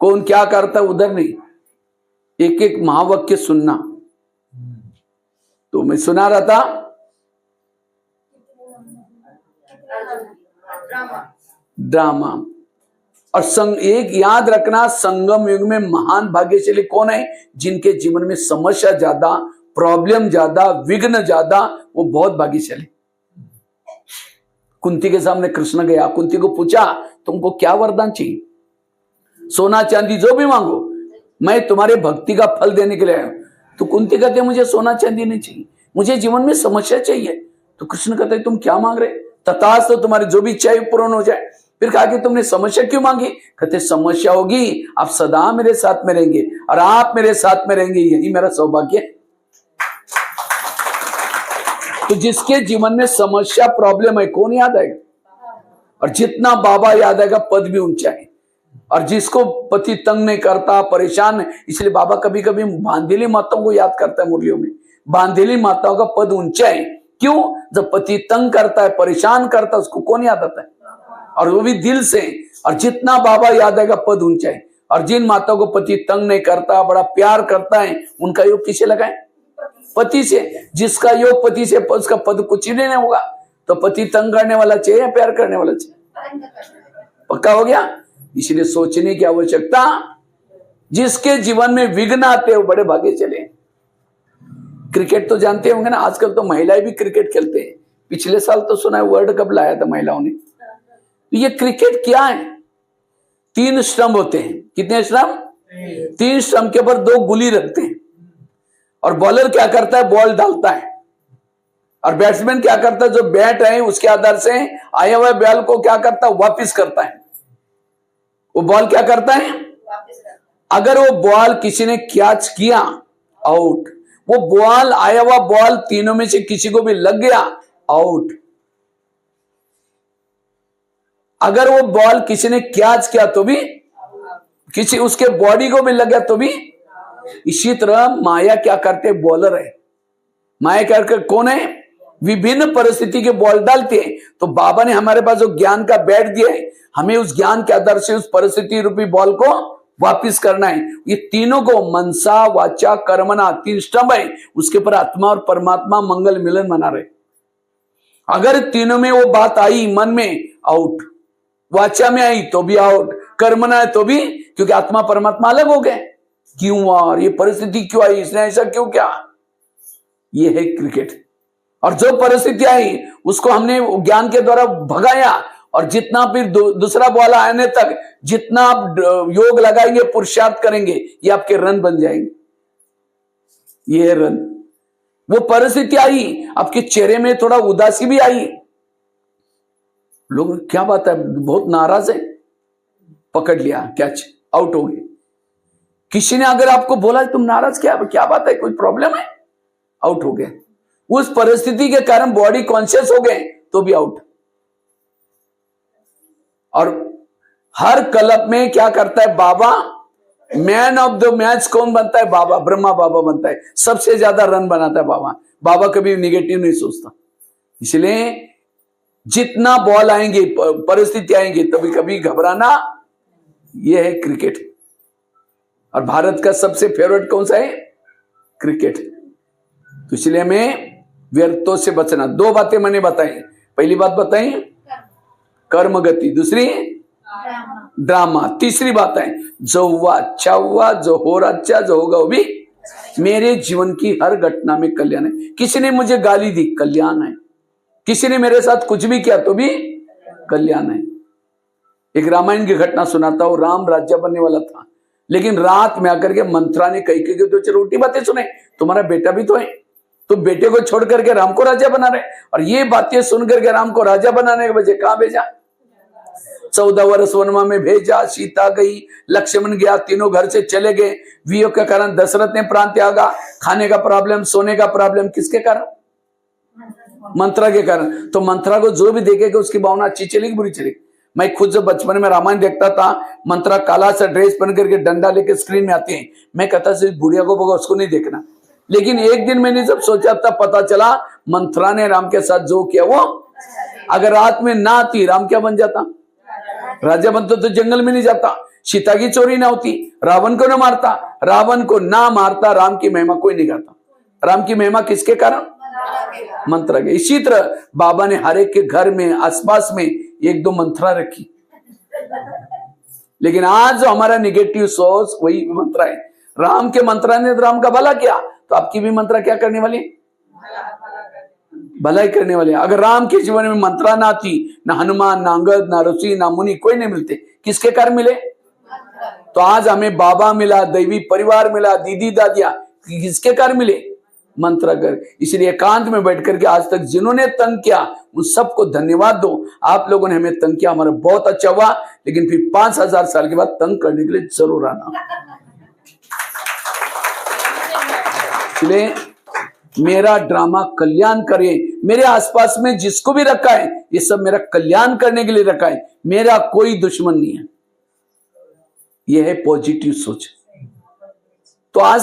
कौन क्या करता उधर नहीं, एक एक महावाक्य सुनना। तो मैं सुना रहा था ड्रामा। और एक याद रखना, संगम युग में महान भाग्यशाली कौन है? जिनके जीवन में समस्या ज्यादा, प्रॉब्लम ज्यादा, विघ्न ज्यादा, वो बहुत भाग्यशाली। कुंती के सामने कृष्ण गया, कुंती को पूछा तुमको क्या वरदान चाहिए? सोना चांदी जो भी मांगो, मैं तुम्हारे भक्ति का फल देने के लिए आया हूं। तो कुंती कहते मुझे सोना चांदी नहीं चाहिए, मुझे जीवन में समस्या चाहिए। तो कृष्ण कहते तुम क्या मांग रहे? तथास्तु, तो तुम्हारी जो भी इच्छा है पूर्ण हो जाए। फिर कहा कि तुमने समस्या क्यों मांगी? कहते समस्या होगी, आप सदा मेरे साथ में रहेंगे और आप मेरे साथ में रहेंगे, यही मेरा सौभाग्य है। तो जिसके जीवन में समस्या प्रॉब्लम है, कौन याद आएगा? और जितना बाबा याद आएगा पद भी ऊंचा है। और जिसको पति तंग नहीं करता, परेशान, इसलिए बाबा कभी कभी बांधेली माताओं को याद करता है मुरलियों में। बांधेली माताओं का पद ऊंचा है। क्यों? जब पति तंग करता है, परेशान करता है, उसको कौन याद आता है? और वो भी दिल से। और जितना बाबा याद आएगा पद ऊंचा है। और जिन माताओं को पति तंग नहीं करता, बड़ा प्यार करता है, उनका योग किसे लगाए? पति से। जिसका योग पति से, उसका पद कुछ ही नहीं होगा। तो पति तंग करने वाला चाहिए या प्यार करने वाला चाहिए? पक्का हो गया? इसलिए सोचने की आवश्यकता। जिसके जीवन में विघ्न आते हैं वो बड़े भागे चले। क्रिकेट तो जानते होंगे ना, आजकल तो महिलाएं भी क्रिकेट खेलते हैं। पिछले साल तो सुना है वर्ल्ड कप लाया था महिलाओं ने। तो ये क्रिकेट क्या है? 3 स्टंप होते हैं। कितने स्टंप? 3 स्टंप के ऊपर 2 गुली रखते हैं। और बॉलर क्या करता है? बॉल डालता है। और बैट्समैन क्या करता है? जो बैट है उसके आधार से आया हुआ बॉल को क्या करता है? वापिस करता है। वो बॉल क्या करता है? अगर वो बॉल किसी ने कैच किया, आउट। वो बॉल, आया हुआ बॉल तीनों में से किसी को भी लग गया, आउट। अगर वो बॉल किसी ने कैच किया तो भी, किसी उसके बॉडी को भी लग गया तो भी। इसी तरह माया क्या करते? बॉलर है। माया क्या करते? कौन है? विभिन्न परिस्थिति के बॉल डालते हैं। तो बाबा ने हमारे पास जो ज्ञान का बैट दिया है, हमें उस ज्ञान के आधार से उस परिस्थिति रूपी बॉल को वापिस करना है। ये तीनों को मनसा वाचा कर्मणा 3 स्तंभ है। उसके पर आत्मा और परमात्मा मंगल मिलन मना रहे। अगर तीनों में वो बात आई मन में, आउट। वाचा में आई तो भी आउट, कर्मणा है तो भी, क्योंकि आत्मा परमात्मा अलग हो गए। क्यों? और ये परिस्थिति क्यों आई? इसने ऐसा क्यों किया? ये है क्रिकेट। और जो परिस्थिति आई उसको हमने ज्ञान के द्वारा भगाया। और जितना फिर दूसरा बॉल आने तक जितना आप योग लगाएंगे, पुरुषार्थ करेंगे, ये आपके रन बन जाएंगे। ये है रन। वो परिस्थिति आई, आपके चेहरे में थोड़ा उदासी भी आई। लोग क्या बात है, बहुत नाराज है, पकड़ लिया, कैच, आउट हो गए। किसी ने अगर आपको बोला तुम नाराज, क्या बात है, कोई प्रॉब्लम है, आउट हो गए। उस परिस्थिति के कारण बॉडी कॉन्शियस हो गए तो भी आउट। और हर क्लब में क्या करता है बाबा? मैन ऑफ द मैच कौन बनता है? बाबा, ब्रह्मा बाबा बनता है। सबसे ज्यादा रन बनाता है बाबा। बाबा कभी निगेटिव नहीं सोचता। इसलिए जितना बॉल आएंगे, परिस्थिति आएंगे, तभी कभी घबराना। यह है क्रिकेट। और भारत का सबसे फेवरेट कौन सा है? क्रिकेट। तो इसलिए हमें व्यर्थों से बचना। 2 बातें मैंने बताई। पहली बात बताई कर्म गति, दूसरी ड्रामा, तीसरी बात है जो हुआ अच्छा हुआ, जो हो रहा अच्छा, जो होगा वो भी। मेरे जीवन की हर घटना में कल्याण है। किसी ने मुझे गाली दी, कल्याण है। किसी ने मेरे साथ कुछ भी किया तो भी कल्याण है। एक रामायण की घटना सुनाता हूं। राम राज्य बनने वाला था, लेकिन रात में आकर के मंत्रा ने कही कि तो चलो उल्टी बातें सुने, तुम्हारा बेटा भी तो है, तो बेटे को छोड़ करके राम को राजा बना रहे। और ये बातें सुन करके राम को राजा बनाने के बजाय कहां भेजा? 14 वर्ष वनमा में भेजा। सीता गई, लक्ष्मण गया, तीनों घर से चले गए। वियोग के कारण दशरथ ने प्राण त्यागा। खाने का प्रॉब्लम, सोने का प्रॉब्लम, किसके कारण? मंत्रा के कारण। तो मंत्रा को जो भी देखेगा उसकी भावना अच्छी चलेगी बुरी चलेगी। मैं खुद जब बचपन में रामायण देखता था, मंत्रा काला सा ड्रेस पहन करके डंडा लेके स्क्रीन में आते हैं, मैं कहता सिर्फ बुढ़िया को होगा उसको नहीं देखना। लेकिन एक दिन मैंने जब सोचा तब पता चला मंत्रा ने राम के साथ जो किया वो, अगर रात में ना आती राम क्या बन जाता? राजा बनता। तो जंगल में नहीं जाता, सीता की चोरी ना होती, रावण को ना मारता, रावण को ना मारता, राम की महिमा कोई नहीं करता। राम की महिमा किसके कारण? मंत्र के। इसी तरह बाबा ने हर एक के घर में, आसपास में 1-2 मंत्रा रखी। लेकिन आज जो हमारा निगेटिव सोच वही मंत्रा है। राम के मंत्रा ने राम का भला किया, तो आपकी भी मंत्रा क्या करने वाली? भलाई करने वाले। अगर राम के जीवन में मंत्रा ना थी, ना हनुमान, ना अंगद, ना ऋषि, ना मुनि, कोई नहीं मिलते। किसके कारण मिले? तो आज हमें बाबा मिला, दैवी परिवार मिला, दीदी दादिया, किसके कारण मिले? मंत्र कर। इसलिए एकांत में बैठ करके आज तक जिन्होंने तंग किया उन सबको धन्यवाद दो। आप लोगों ने हमें तंग किया, हमारा बहुत अच्छा हुआ, लेकिन फिर 5000 साल के बाद तंग करने के लिए जरूर आना। इसलिए मेरा ड्रामा कल्याण करे, मेरे आसपास में जिसको भी रखा है ये सब मेरा कल्याण करने के लिए रखा है, मेरा कोई दुश्मन नहीं है। यह है पॉजिटिव सोच। तो आज